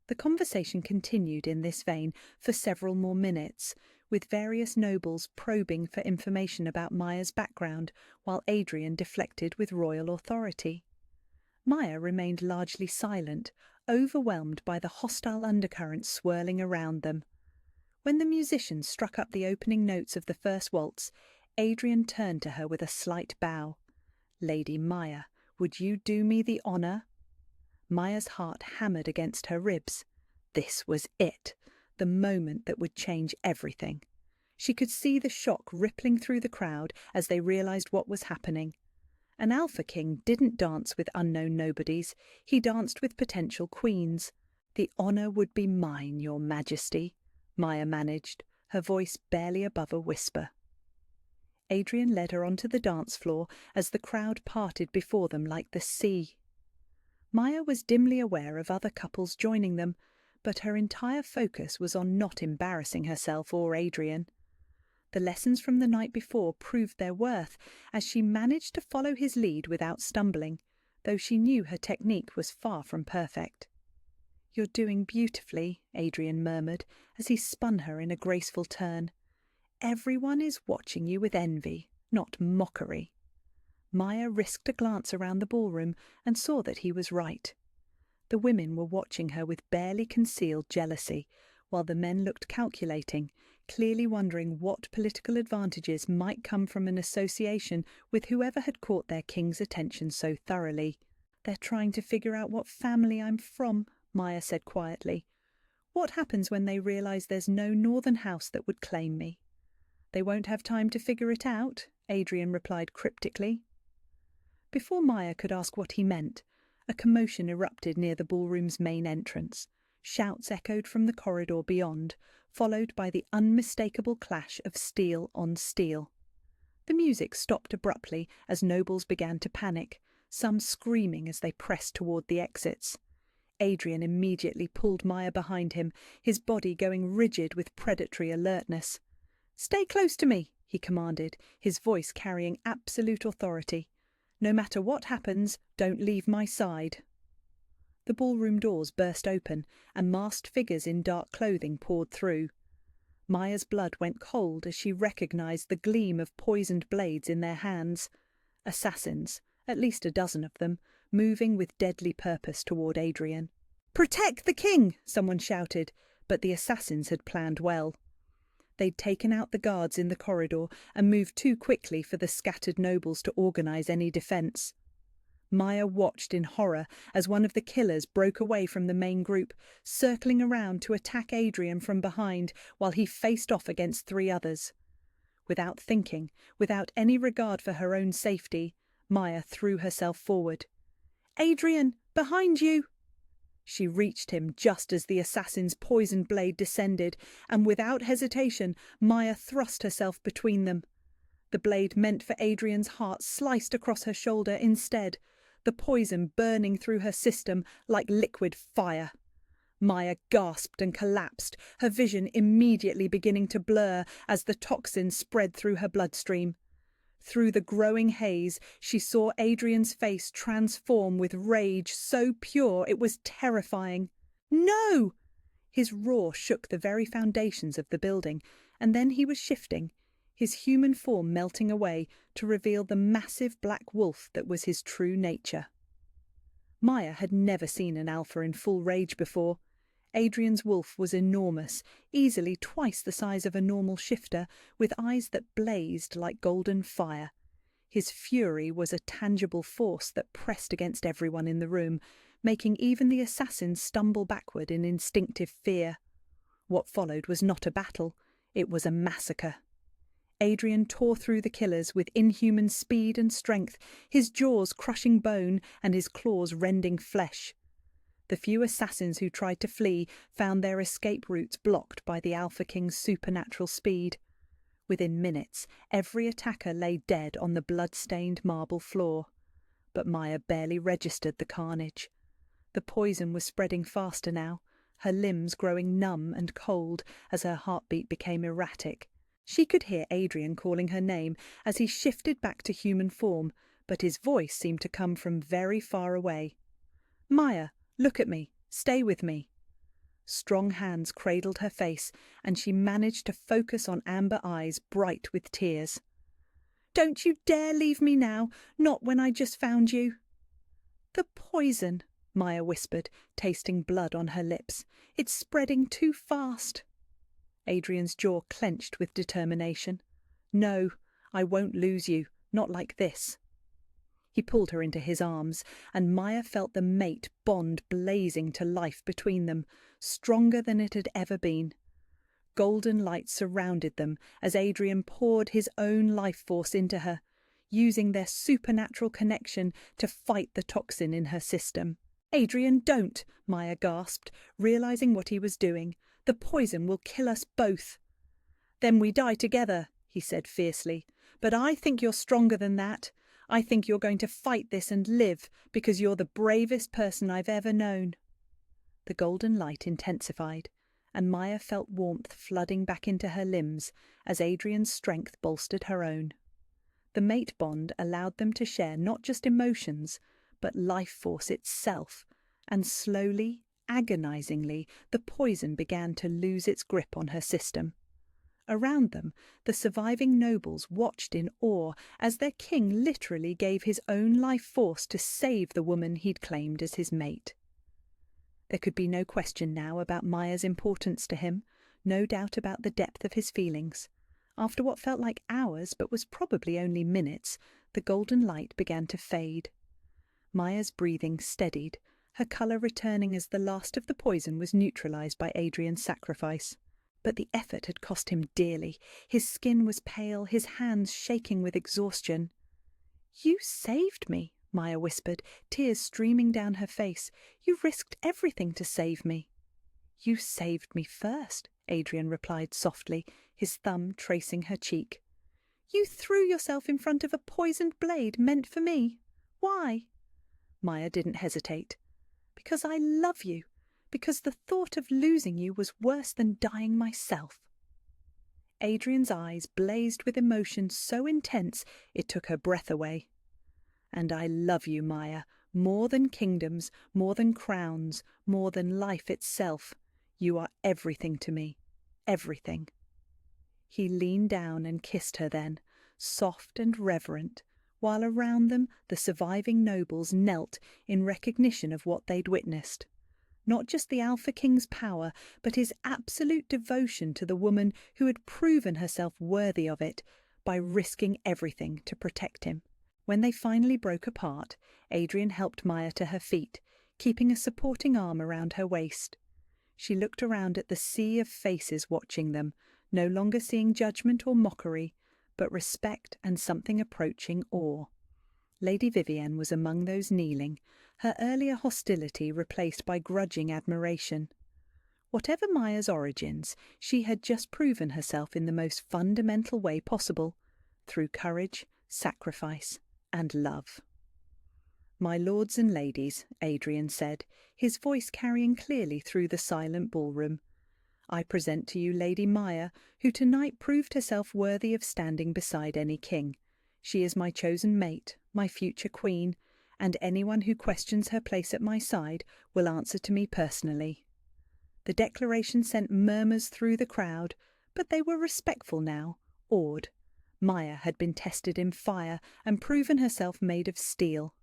Speaker 1: The conversation continued in this vein for several more minutes, with various nobles probing for information about Maya's background, while Adrian deflected with royal authority. Maya remained largely silent, overwhelmed by the hostile undercurrents swirling around them. When the musicians struck up the opening notes of the first waltz, Adrian turned to her with a slight bow. "Lady Maya, would you do me the honour?" Maya's heart hammered against her ribs. This was it, the moment that would change everything. She could see the shock rippling through the crowd as they realised what was happening. An alpha king didn't dance with unknown nobodies, he danced with potential queens. "The honour would be mine, Your Majesty," Maya managed, her voice barely above a whisper. Adrian led her onto the dance floor as the crowd parted before them like the sea. Maya was dimly aware of other couples joining them, but her entire focus was on not embarrassing herself or Adrian. The lessons from the night before proved their worth, as she managed to follow his lead without stumbling, though she knew her technique was far from perfect. "You're doing beautifully," Adrian murmured as he spun her in a graceful turn. "Everyone is watching you with envy, not mockery." Maya risked a glance around the ballroom and saw that he was right. The women were watching her with barely concealed jealousy, while the men looked calculating, clearly wondering what political advantages might come from an association with whoever had caught their king's attention so thoroughly. "They're trying to figure out what family I'm from," Maya said quietly. "What happens when they realize there's no northern house that would claim me?" "They won't have time to figure it out," Adrian replied cryptically. Before Maya could ask what he meant, a commotion erupted near the ballroom's main entrance. Shouts echoed from the corridor beyond, followed by the unmistakable clash of steel on steel. The music stopped abruptly as nobles began to panic, some screaming as they pressed toward the exits. Adrian immediately pulled Maya behind him, his body going rigid with predatory alertness. "Stay close to me," he commanded, his voice carrying absolute authority. "No matter what happens, don't leave my side." The ballroom doors burst open, and masked figures in dark clothing poured through. Maya's blood went cold as she recognized the gleam of poisoned blades in their hands. Assassins, at least a dozen of them, moving with deadly purpose toward Adrian. "Protect the king!" someone shouted, but the assassins had planned well. They'd taken out the guards in the corridor and moved too quickly for the scattered nobles to organize any defense. Maya watched in horror as one of the killers broke away from the main group, circling around to attack Adrian from behind while he faced off against 3 others. Without thinking, without any regard for her own safety, Maya threw herself forward. "Adrian, behind you!" She reached him just as the assassin's poisoned blade descended, and without hesitation, Maya thrust herself between them. The blade meant for Adrian's heart sliced across her shoulder instead, the poison burning through her system like liquid fire. Maya gasped and collapsed, her vision immediately beginning to blur as the toxin spread through her bloodstream. Through the growing haze, she saw Adrian's face transform with rage so pure it was terrifying. "No!" His roar shook the very foundations of the building, and then he was shifting, his human form melting away to reveal the massive black wolf that was his true nature. Maya had never seen an alpha in full rage before. Adrian's wolf was enormous, easily twice the size of a normal shifter, with eyes that blazed like golden fire. His fury was a tangible force that pressed against everyone in the room, making even the assassins stumble backward in instinctive fear. What followed was not a battle, it was a massacre. Adrian tore through the killers with inhuman speed and strength, his jaws crushing bone and his claws rending flesh. The few assassins who tried to flee found their escape routes blocked by the Alpha King's supernatural speed. Within minutes, every attacker lay dead on the blood-stained marble floor. But Maya barely registered the carnage. The poison was spreading faster now, her limbs growing numb and cold as her heartbeat became erratic. She could hear Adrian calling her name as he shifted back to human form, but his voice seemed to come from very far away. "Maya, look at me. Stay with me." Strong hands cradled her face, and she managed to focus on amber eyes bright with tears. "Don't you dare leave me now, not when I just found you." "The poison," Maya whispered, tasting blood on her lips. "It's spreading too fast." Adrian's jaw clenched with determination. "No, I won't lose you, not like this." He pulled her into his arms, and Maya felt the mate bond blazing to life between them, stronger than it had ever been. Golden light surrounded them as Adrian poured his own life force into her, using their supernatural connection to fight the toxin in her system. "Adrian, don't!" Maya gasped, realizing what he was doing. "The poison will kill us both." "Then we die together," he said fiercely. "But I think you're stronger than that. I think you're going to fight this and live because you're the bravest person I've ever known." The golden light intensified, and Maya felt warmth flooding back into her limbs as Adrian's strength bolstered her own. The mate bond allowed them to share not just emotions, but life force itself, and slowly Agonizingly, the poison began to lose its grip on her system. Around them, the surviving nobles watched in awe as their king literally gave his own life force to save the woman he'd claimed as his mate. There could be no question now about Maya's importance to him, no doubt about the depth of his feelings. After what felt like hours but was probably only minutes, the golden light began to fade. Maya's breathing steadied, her colour returning as the last of the poison was neutralised by Adrian's sacrifice. But the effort had cost him dearly. His skin was pale, his hands shaking with exhaustion. "You saved me," Maya whispered, tears streaming down her face. "You risked everything to save me." "You saved me first," Adrian replied softly, his thumb tracing her cheek. "You threw yourself in front of a poisoned blade meant for me. Why?" Maya didn't hesitate. "Because I love you. Because the thought of losing you was worse than dying myself." Adrian's eyes blazed with emotion so intense it took her breath away. "And I love you, Maya, more than kingdoms, more than crowns, more than life itself. You are everything to me. Everything." He leaned down and kissed her then, soft and reverent, while around them the surviving nobles knelt in recognition of what they'd witnessed. Not just the Alpha King's power, but his absolute devotion to the woman who had proven herself worthy of it by risking everything to protect him. When they finally broke apart, Adrian helped Maya to her feet, keeping a supporting arm around her waist. She looked around at the sea of faces watching them, no longer seeing judgment or mockery, but respect and something approaching awe. Lady Vivienne was among those kneeling, her earlier hostility replaced by grudging admiration. Whatever Maya's origins, she had just proven herself in the most fundamental way possible, through courage, sacrifice, and love. "My lords and ladies," Adrian said, his voice carrying clearly through the silent ballroom, "I present to you Lady Maya, who tonight proved herself worthy of standing beside any king. She is my chosen mate, my future queen, and anyone who questions her place at my side will answer to me personally." The declaration sent murmurs through the crowd, but they were respectful now, awed. Maya had been tested in fire and proven herself made of steel.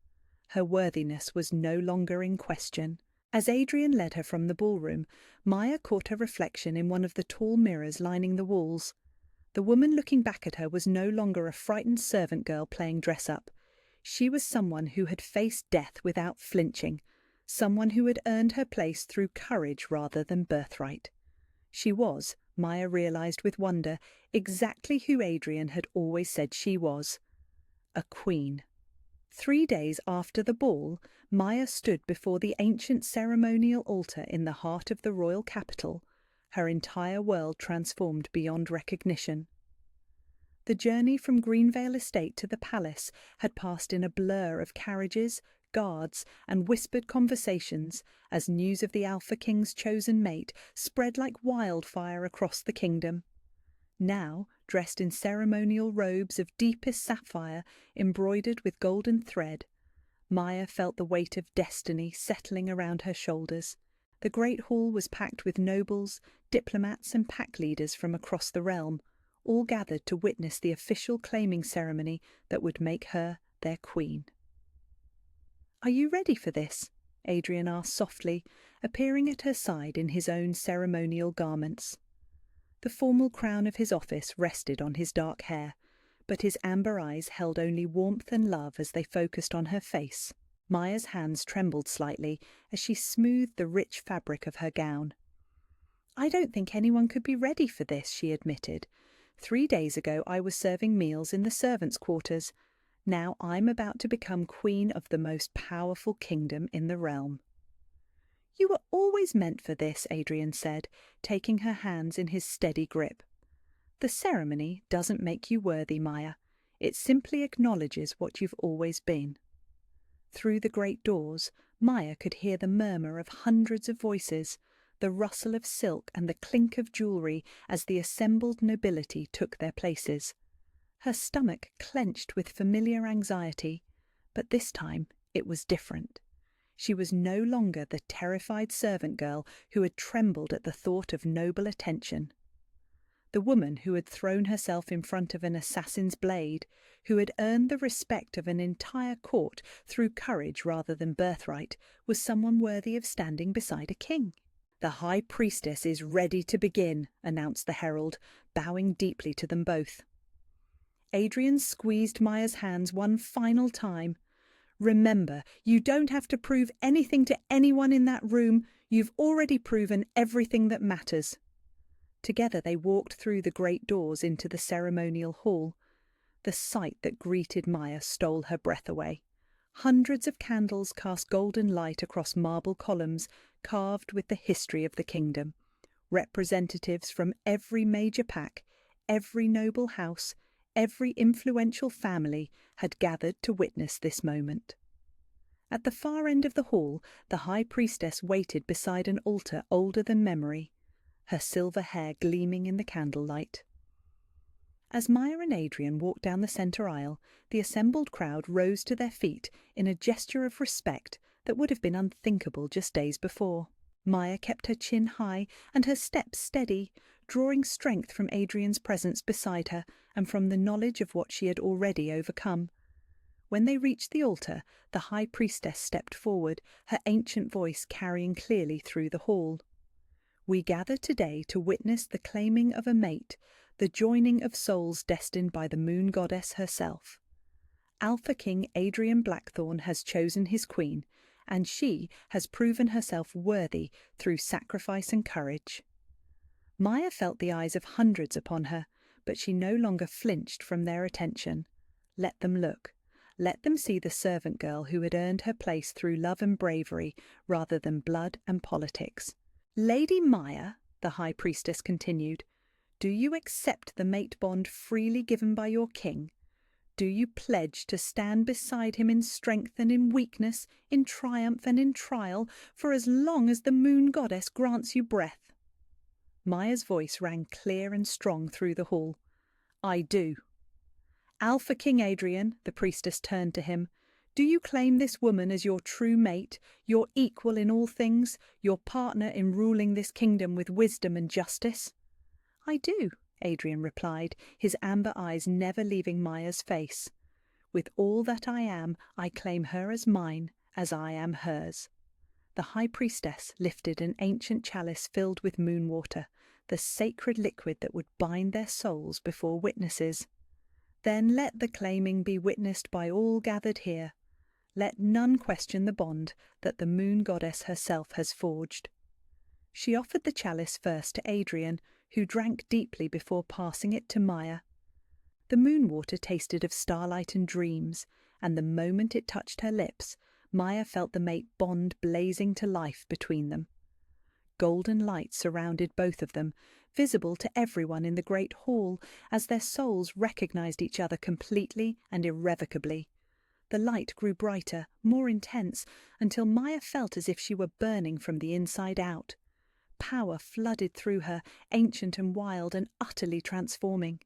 Speaker 1: Her worthiness was no longer in question. As Adrian led her from the ballroom, Maya caught her reflection in one of the tall mirrors lining the walls. The woman looking back at her was no longer a frightened servant girl playing dress-up. She was someone who had faced death without flinching, someone who had earned her place through courage rather than birthright. She was, Maya realized with wonder, exactly who Adrian had always said she was: a queen. 3 days after the ball, Maya stood before the ancient ceremonial altar in the heart of the royal capital, her entire world transformed beyond recognition. The journey from Greenvale Estate to the palace had passed in a blur of carriages, guards, and whispered conversations as news of the Alpha King's chosen mate spread like wildfire across the kingdom. Now, dressed in ceremonial robes of deepest sapphire embroidered with golden thread, Maya felt the weight of destiny settling around her shoulders. The great hall was packed with nobles, diplomats, and pack leaders from across the realm, all gathered to witness the official claiming ceremony that would make her their queen. "Are you ready for this?" Adrian asked softly, appearing at her side in his own ceremonial garments. The formal crown of his office rested on his dark hair, but his amber eyes held only warmth and love as they focused on her face. Maya's hands trembled slightly as she smoothed the rich fabric of her gown. "I don't think anyone could be ready for this," she admitted. 3 days ago I was serving meals in the servants' quarters. Now I'm about to become queen of the most powerful kingdom in the realm." "You were always meant for this," Adrian said, taking her hands in his steady grip. "The ceremony doesn't make you worthy, Maya. It simply acknowledges what you've always been." Through the great doors, Maya could hear the murmur of hundreds of voices, the rustle of silk and the clink of jewellery as the assembled nobility took their places. Her stomach clenched with familiar anxiety, but this time it was different. She was no longer the terrified servant girl who had trembled at the thought of noble attention. The woman who had thrown herself in front of an assassin's blade, who had earned the respect of an entire court through courage rather than birthright, was someone worthy of standing beside a king. "The High Priestess is ready to begin," announced the herald, bowing deeply to them both. Adrian squeezed Maya's hands one final time. "Remember, you don't have to prove anything to anyone in that room. You've already proven everything that matters." Together they walked through the great doors into the ceremonial hall. The sight that greeted Maya stole her breath away. Hundreds of candles cast golden light across marble columns carved with the history of the kingdom. Representatives from every major pack, every noble house, every influential family had gathered to witness this moment. At the far end of the hall, the High Priestess waited beside an altar older than memory, her silver hair gleaming in the candlelight. As Maya and Adrian walked down the centre aisle, the assembled crowd rose to their feet in a gesture of respect that would have been unthinkable just days before. Maya kept her chin high and her steps steady, drawing strength from Adrian's presence beside her and from the knowledge of what she had already overcome. When they reached the altar, the High Priestess stepped forward, her ancient voice carrying clearly through the hall. "We gather today to witness the claiming of a mate, the joining of souls destined by the moon goddess herself. Alpha King Adrian Blackthorn has chosen his queen, and she has proven herself worthy through sacrifice and courage." Maya felt the eyes of hundreds upon her, but she no longer flinched from their attention. Let them look. Let them see the servant girl who had earned her place through love and bravery rather than blood and politics. "Lady Maya," the High Priestess continued, "do you accept the mate bond freely given by your king? Do you pledge to stand beside him in strength and in weakness, in triumph and in trial, for as long as the moon goddess grants you breath?" Maya's voice rang clear and strong through the hall. "I do." "Alpha King Adrian," the priestess turned to him, "do you claim this woman as your true mate, your equal in all things, your partner in ruling this kingdom with wisdom and justice?" "I do," Adrian replied, his amber eyes never leaving Maya's face. "With all that I am, I claim her as mine, as I am hers." The High Priestess lifted an ancient chalice filled with moon water, the sacred liquid that would bind their souls before witnesses. "Then let the claiming be witnessed by all gathered here. Let none question the bond that the moon goddess herself has forged." She offered the chalice first to Adrian, who drank deeply before passing it to Maya. The moon water tasted of starlight and dreams, and the moment it touched her lips, Maya felt the mate bond blazing to life between them. Golden light surrounded both of them, visible to everyone in the great hall, as their souls recognized each other completely and irrevocably. The light grew brighter, more intense, until Maya felt as if she were burning from the inside out. Power flooded through her, ancient and wild and utterly transforming.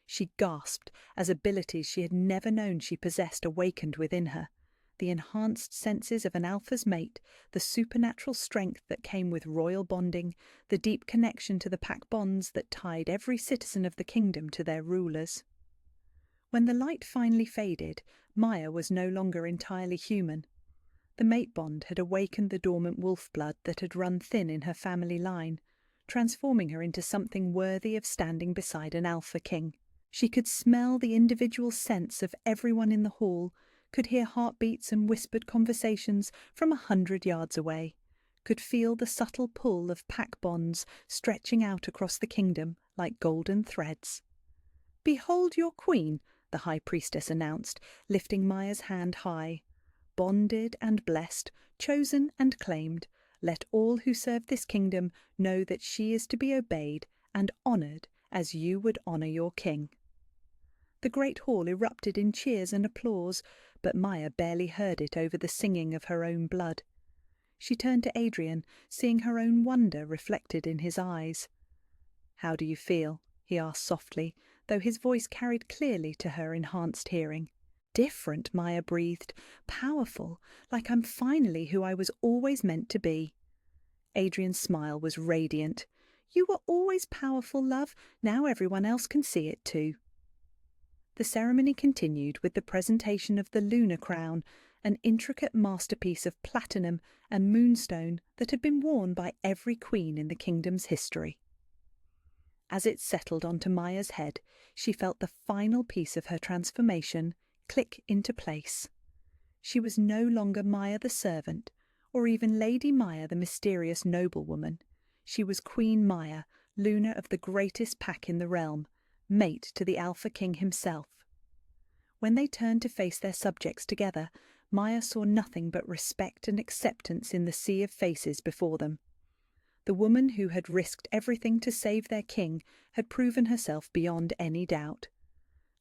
Speaker 1: She gasped as abilities she had never known she possessed awakened within her. The enhanced senses of an alpha's mate, the supernatural strength that came with royal bonding, the deep connection to the pack bonds that tied every citizen of the kingdom to their rulers. When the light finally faded, Maya was no longer entirely human. The mate bond had awakened the dormant wolf blood that had run thin in her family line, transforming her into something worthy of standing beside an alpha king. She could smell the individual scents of everyone in the hall, could hear heartbeats and whispered conversations from 100 yards away, could feel the subtle pull of pack bonds stretching out across the kingdom like golden threads. "Behold your queen," the High Priestess announced, lifting Maya's hand high. "Bonded and blessed, chosen and claimed, let all who serve this kingdom know that she is to be obeyed and honoured as you would honour your king." The great hall erupted in cheers and applause, but Maya barely heard it over the singing of her own blood. She turned to Adrian, seeing her own wonder reflected in his eyes. "How do you feel?" he asked softly, though his voice carried clearly to her enhanced hearing. different," Maya breathed. "Powerful, like I'm finally who I was always meant to be." Adrian's smile was radiant. "You were always powerful, love. Now everyone else can see it too." The ceremony continued with the presentation of the lunar crown, an intricate masterpiece of platinum and moonstone that had been worn by every queen in the kingdom's history. As it settled onto Maya's head, she felt the final piece of her transformation click into place. She was no longer Maya the servant, or even Lady Maya the mysterious noblewoman. She was Queen Maya, Luna of the greatest pack in the realm, mate to the Alpha King himself. When they turned to face their subjects together, Maya saw nothing but respect and acceptance in the sea of faces before them. The woman who had risked everything to save their king had proven herself beyond any doubt.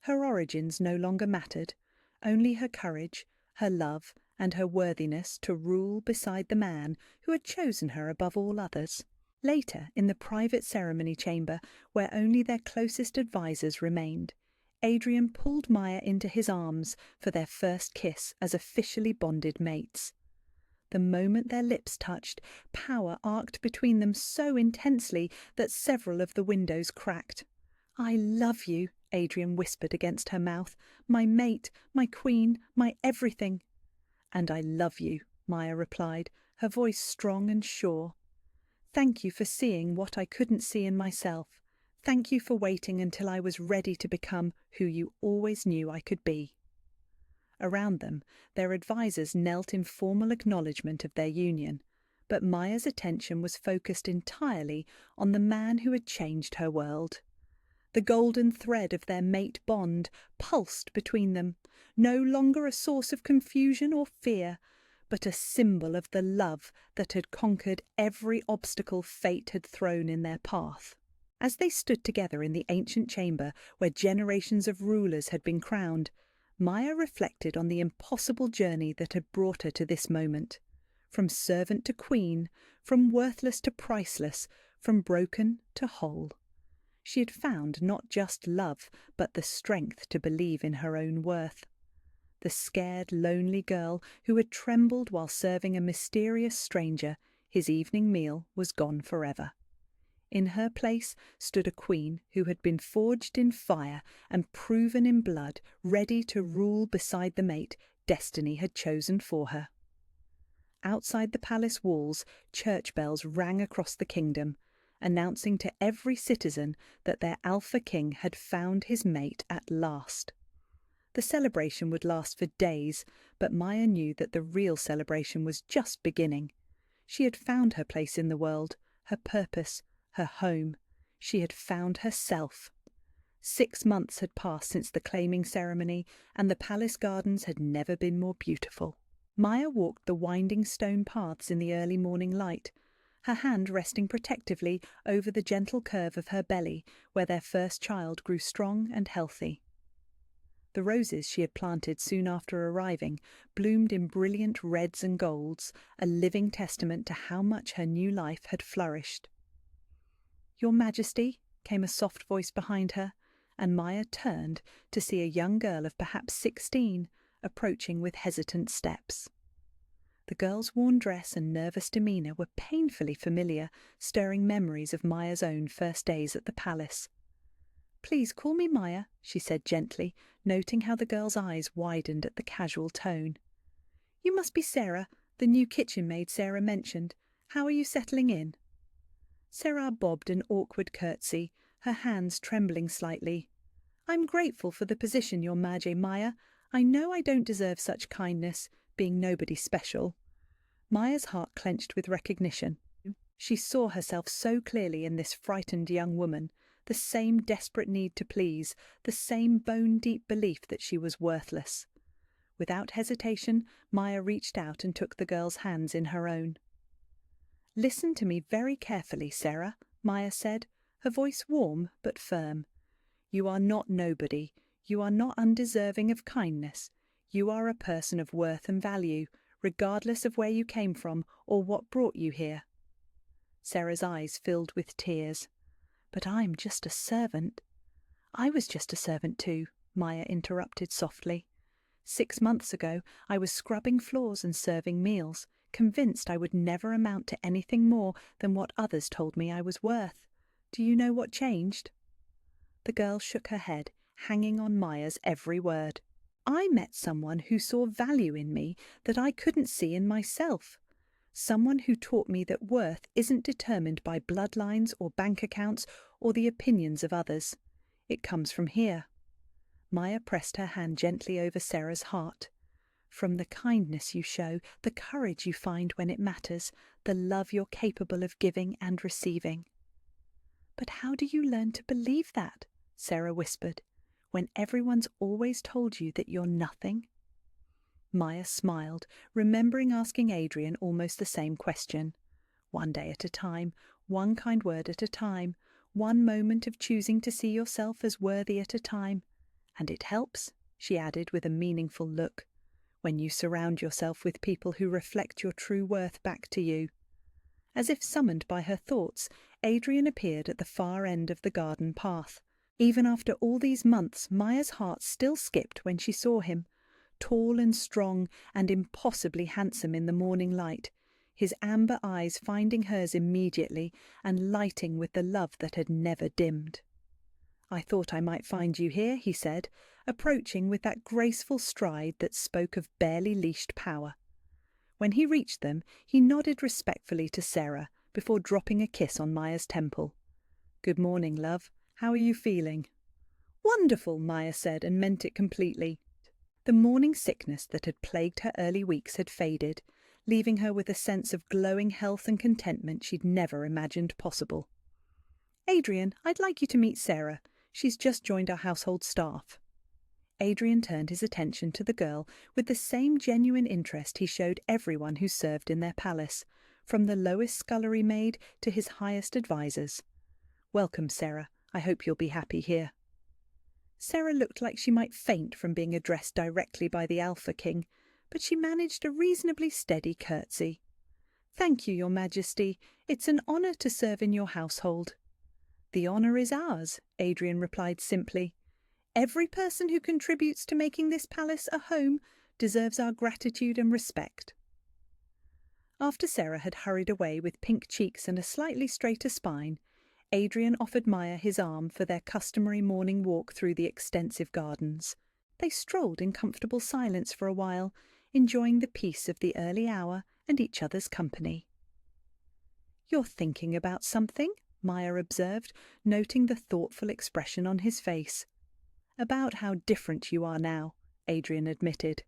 Speaker 1: Her origins no longer mattered, only her courage, her love, and her worthiness to rule beside the man who had chosen her above all others. Later, in the private ceremony chamber, where only their closest advisers remained, Adrian pulled Maya into his arms for their first kiss as officially bonded mates. The moment their lips touched, power arced between them so intensely that several of the windows cracked. "I love you," Adrian whispered against her mouth. "My mate, my queen, my everything." "And I love you," Maya replied, her voice strong and sure. "Thank you for seeing what I couldn't see in myself. Thank you for waiting until I was ready to become who you always knew I could be." Around them, their advisers knelt in formal acknowledgement of their union, but Maya's attention was focused entirely on the man who had changed her world. The golden thread of their mate bond pulsed between them, no longer a source of confusion or fear, but a symbol of the love that had conquered every obstacle fate had thrown in their path. As they stood together in the ancient chamber where generations of rulers had been crowned, Maya reflected on the impossible journey that had brought her to this moment. From servant to queen, from worthless to priceless, from broken to whole. She had found not just love, but the strength to believe in her own worth. The scared, lonely girl who had trembled while serving a mysterious stranger his evening meal was gone forever. In her place stood a queen who had been forged in fire and proven in blood, ready to rule beside the mate destiny had chosen for her. Outside the palace walls, church bells rang across the kingdom, announcing to every citizen that their Alpha King had found his mate at last. The celebration would last for days, but Maya knew that the real celebration was just beginning. She had found her place in the world, her purpose, her home. She had found herself. 6 months had passed since the claiming ceremony, and the palace gardens had never been more beautiful. Maya walked the winding stone paths in the early morning light, her hand resting protectively over the gentle curve of her belly, where their first child grew strong and healthy. The roses she had planted soon after arriving bloomed in brilliant reds and golds, a living testament to how much her new life had flourished. "Your Majesty," came a soft voice behind her, and Maya turned to see a young girl of perhaps 16 approaching with hesitant steps. The girl's worn dress and nervous demeanour were painfully familiar, stirring memories of Maya's own first days at the palace. "Please call me Maya," she said gently, noting how the girl's eyes widened at the casual tone. "You must be Sarah, the new kitchen maid Sarah mentioned. How are you settling in?" Sarah bobbed an awkward curtsy, her hands trembling slightly. "I'm grateful for the position, Your Majesty Maya. I know I don't deserve such kindness, being nobody special." Maya's heart clenched with recognition. She saw herself so clearly in this frightened young woman, the same desperate need to please, the same bone-deep belief that she was worthless. Without hesitation, Maya reached out and took the girl's hands in her own. "Listen to me very carefully, Sarah," Maya said, her voice warm but firm. "You are not nobody. You are not undeserving of kindness. You are a person of worth and value, regardless of where you came from or what brought you here." Sarah's eyes filled with tears. "But I'm just a servant." "I was just a servant too," Maya interrupted softly. 6 months ago, I was scrubbing floors and serving meals, convinced I would never amount to anything more than what others told me I was worth. Do you know what changed?" The girl shook her head, hanging on Maya's every word. "I met someone who saw value in me that I couldn't see in myself. Someone who taught me that worth isn't determined by bloodlines or bank accounts or the opinions of others. It comes from here." Maya pressed her hand gently over Sarah's heart. "From the kindness you show, the courage you find when it matters, the love you're capable of giving and receiving." "But how do you learn to believe that?" Sarah whispered, "when everyone's always told you that you're nothing?" Maya smiled, remembering asking Adrian almost the same question. One day at a time, one kind word at a time, one moment of choosing to see yourself as worthy at a time. "And it helps," she added with a meaningful look, "when you surround yourself with people who reflect your true worth back to you." As if summoned by her thoughts, Adrian appeared at the far end of the garden path. Even after all these months, Maya's heart still skipped when she saw him, tall and strong and impossibly handsome in the morning light, his amber eyes finding hers immediately and lighting with the love that had never dimmed. "I thought I might find you here," he said, approaching with that graceful stride that spoke of barely leashed power. When he reached them, he nodded respectfully to Sarah before dropping a kiss on Maya's temple. "Good morning, love. How are you feeling?" "Wonderful," Maya said, and meant it completely. The morning sickness that had plagued her early weeks had faded, leaving her with a sense of glowing health and contentment she'd never imagined possible. "Adrian, I'd like you to meet Sarah. She's just joined our household staff." Adrian turned his attention to the girl with the same genuine interest he showed everyone who served in their palace, from the lowest scullery maid to his highest advisers. "Welcome, Sarah. I hope you'll be happy here." Sarah looked like she might faint from being addressed directly by the Alpha King, but she managed a reasonably steady curtsy. "Thank you, Your Majesty. It's an honour to serve in your household." "The honour is ours," Adrian replied simply. "Every person who contributes to making this palace a home deserves our gratitude and respect." After Sarah had hurried away with pink cheeks and a slightly straighter spine, Adrian offered Maya his arm for their customary morning walk through the extensive gardens. They strolled in comfortable silence for a while, enjoying the peace of the early hour and each other's company. "You're thinking about something?" Maya observed, noting the thoughtful expression on his face. "About how different you are now," Adrian admitted.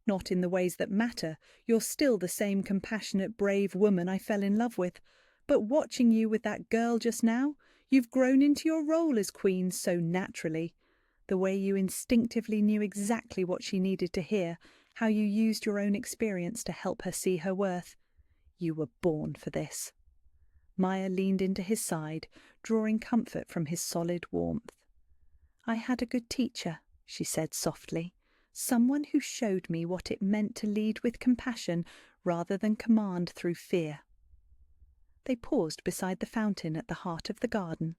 Speaker 1: "Not in the ways that matter. You're still the same compassionate, brave woman I fell in love with. But watching you with that girl just now, you've grown into your role as queen so naturally. The way you instinctively knew exactly what she needed to hear, how you used your own experience to help her see her worth. You were born for this." Maya leaned into his side, drawing comfort from his solid warmth. "I had a good teacher," she said softly, "someone who showed me what it meant to lead with compassion rather than command through fear." They paused beside the fountain at the heart of the garden,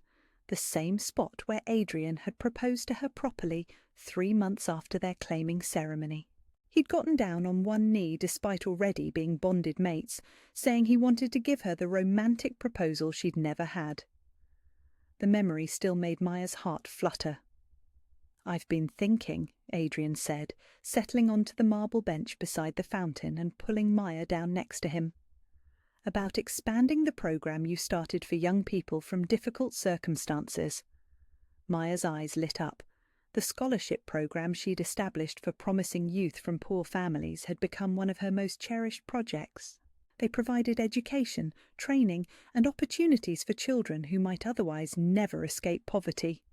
Speaker 1: the same spot where Adrian had proposed to her properly 3 months after their claiming ceremony. He'd gotten down on one knee despite already being bonded mates, saying he wanted to give her the romantic proposal she'd never had. The memory still made Maya's heart flutter. "I've been thinking," Adrian said, settling onto the marble bench beside the fountain and pulling Maya down next to him, "about expanding the program you started for young people from difficult circumstances." Maya's eyes lit up. The scholarship program she'd established for promising youth from poor families had become one of her most cherished projects. They provided education, training, and opportunities for children who might otherwise never escape poverty.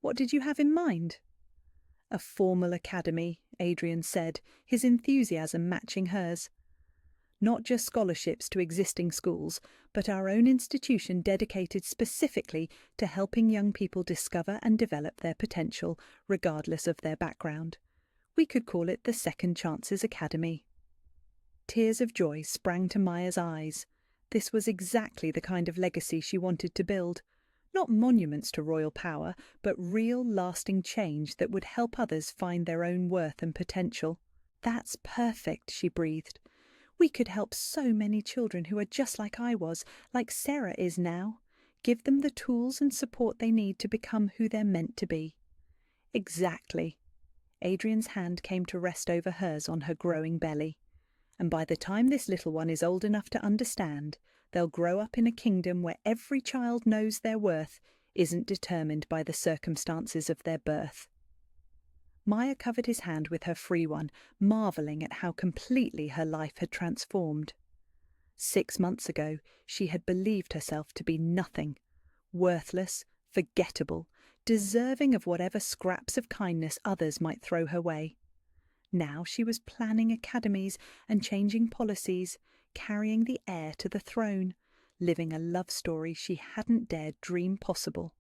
Speaker 1: "What did you have in mind?" "A formal academy," Adrian said, his enthusiasm matching hers. "Not just scholarships to existing schools, but our own institution dedicated specifically to helping young people discover and develop their potential, regardless of their background. We could call it the Second Chances Academy." Tears of joy sprang to Maya's eyes. This was exactly the kind of legacy she wanted to build. Not monuments to royal power, but real lasting change that would help others find their own worth and potential. That's perfect, she breathed. We could help so many children who are just like I was, like Sarah is now. Give them the tools and support they need to become who they're meant to be. Exactly. Adrian's hand came to rest over hers on her growing belly. And by the time this little one is old enough to understand, they'll grow up in a kingdom where every child knows their worth isn't determined by the circumstances of their birth. Maya covered his hand with her free one, marvelling at how completely her life had transformed. 6 months ago, she had believed herself to be nothing, worthless, forgettable, deserving of whatever scraps of kindness others might throw her way. Now she was planning academies and changing policies, carrying the heir to the throne, living a love story she hadn't dared dream possible.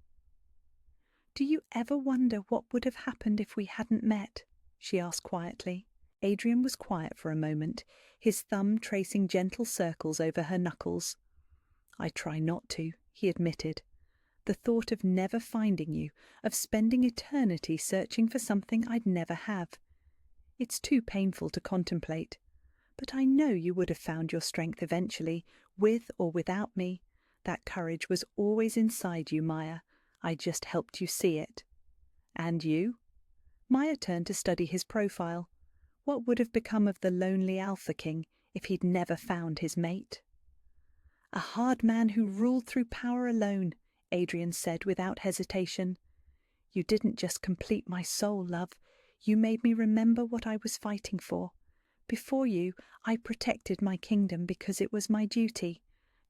Speaker 1: "Do you ever wonder what would have happened if we hadn't met?" she asked quietly. Adrian was quiet for a moment, his thumb tracing gentle circles over her knuckles. "I try not to," he admitted. "The thought of never finding you, of spending eternity searching for something I'd never have. It's too painful to contemplate. But I know you would have found your strength eventually, with or without me. That courage was always inside you, Maya. I just helped you see it." "And you?" Maya turned to study his profile. What would have become of the lonely Alpha King if he'd never found his mate? "A hard man who ruled through power alone," Adrian said without hesitation. "You didn't just complete my soul, love. You made me remember what I was fighting for. Before you, I protected my kingdom because it was my duty.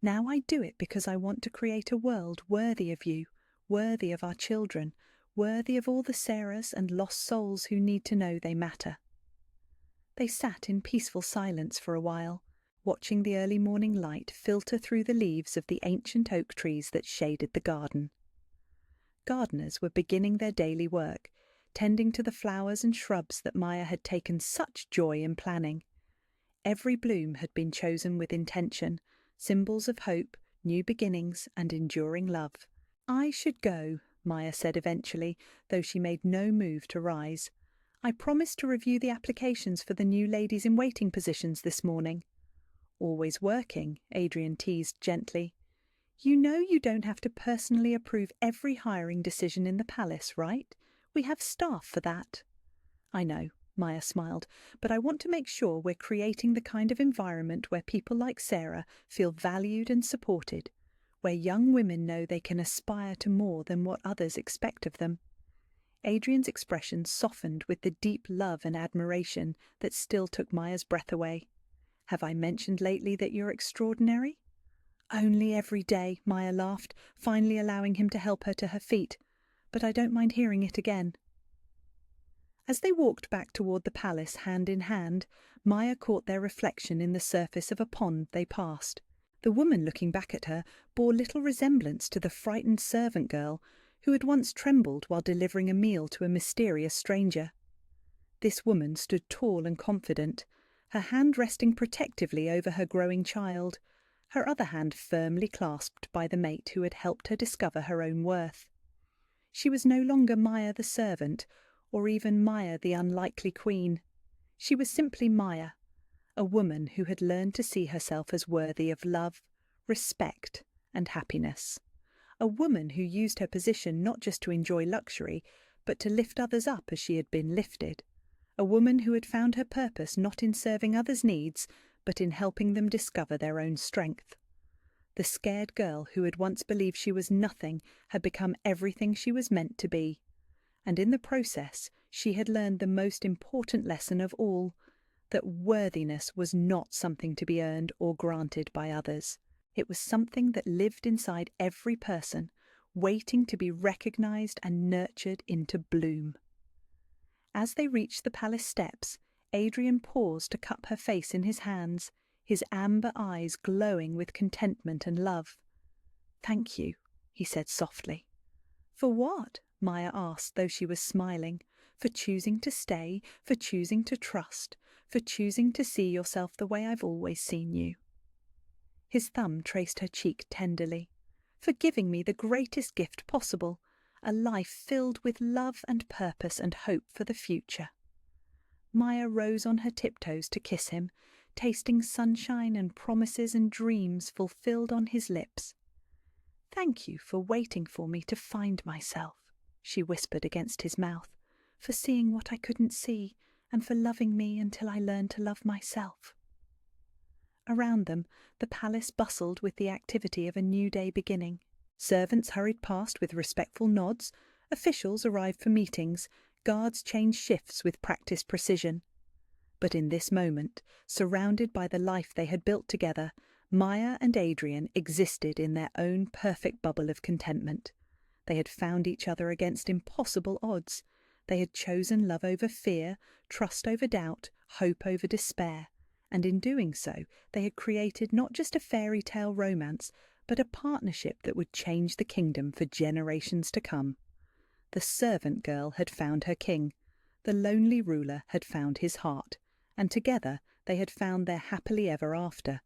Speaker 1: Now I do it because I want to create a world worthy of you, worthy of our children, worthy of all the Sarahs and lost souls who need to know they matter." They sat in peaceful silence for a while, watching the early morning light filter through the leaves of the ancient oak trees that shaded the garden. Gardeners were beginning their daily work, tending to the flowers and shrubs that Maya had taken such joy in planning. Every bloom had been chosen with intention, symbols of hope, new beginnings, and enduring love. "I should go," Maya said eventually, though she made no move to rise. "I promised to review the applications for the new ladies-in-waiting positions this morning." "Always working," Adrian teased gently. "You know you don't have to personally approve every hiring decision in the palace, right? We have staff for that." "I know," Maya smiled, "but I want to make sure we're creating the kind of environment where people like Sarah feel valued and supported, where young women know they can aspire to more than what others expect of them." Adrian's expression softened with the deep love and admiration that still took Maya's breath away. "Have I mentioned lately that you're extraordinary?" "Only every day," Maya laughed, finally allowing him to help her to her feet. "But I don't mind hearing it again." As they walked back toward the palace hand in hand, Maya caught their reflection in the surface of a pond they passed. The woman looking back at her bore little resemblance to the frightened servant girl who had once trembled while delivering a meal to a mysterious stranger. This woman stood tall and confident, her hand resting protectively over her growing child, her other hand firmly clasped by the mate who had helped her discover her own worth. She was no longer Maya the servant, or even Maya the unlikely queen. She was simply Maya, a woman who had learned to see herself as worthy of love, respect, and happiness. A woman who used her position not just to enjoy luxury, but to lift others up as she had been lifted. A woman who had found her purpose not in serving others' needs, but in helping them discover their own strength. The scared girl who had once believed she was nothing had become everything she was meant to be. And in the process, she had learned the most important lesson of all, that worthiness was not something to be earned or granted by others. It was something that lived inside every person, waiting to be recognized and nurtured into bloom. As they reached the palace steps, Adrian paused to cup her face in his hands, his amber eyes glowing with contentment and love. "Thank you," he said softly. "For what?" Maya asked, though she was smiling. "For choosing to stay, for choosing to trust, for choosing to see yourself the way I've always seen you." His thumb traced her cheek tenderly. for giving me the greatest gift possible, a life filled with love and purpose and hope for the future." Maya rose on her tiptoes to kiss him, tasting sunshine and promises and dreams fulfilled on his lips. "Thank you for waiting for me to find myself," she whispered against his mouth, "for seeing what I couldn't see, and for loving me until I learned to love myself." Around them, the palace bustled with the activity of a new day beginning. Servants hurried past with respectful nods, officials arrived for meetings, guards changed shifts with practiced precision. But in this moment, surrounded by the life they had built together, Maya and Adrian existed in their own perfect bubble of contentment. They had found each other against impossible odds. They had chosen love over fear, trust over doubt, hope over despair. And in doing so, they had created not just a fairy tale romance, but a partnership that would change the kingdom for generations to come. The servant girl had found her king. The lonely ruler had found his heart. And together they had found their happily ever after,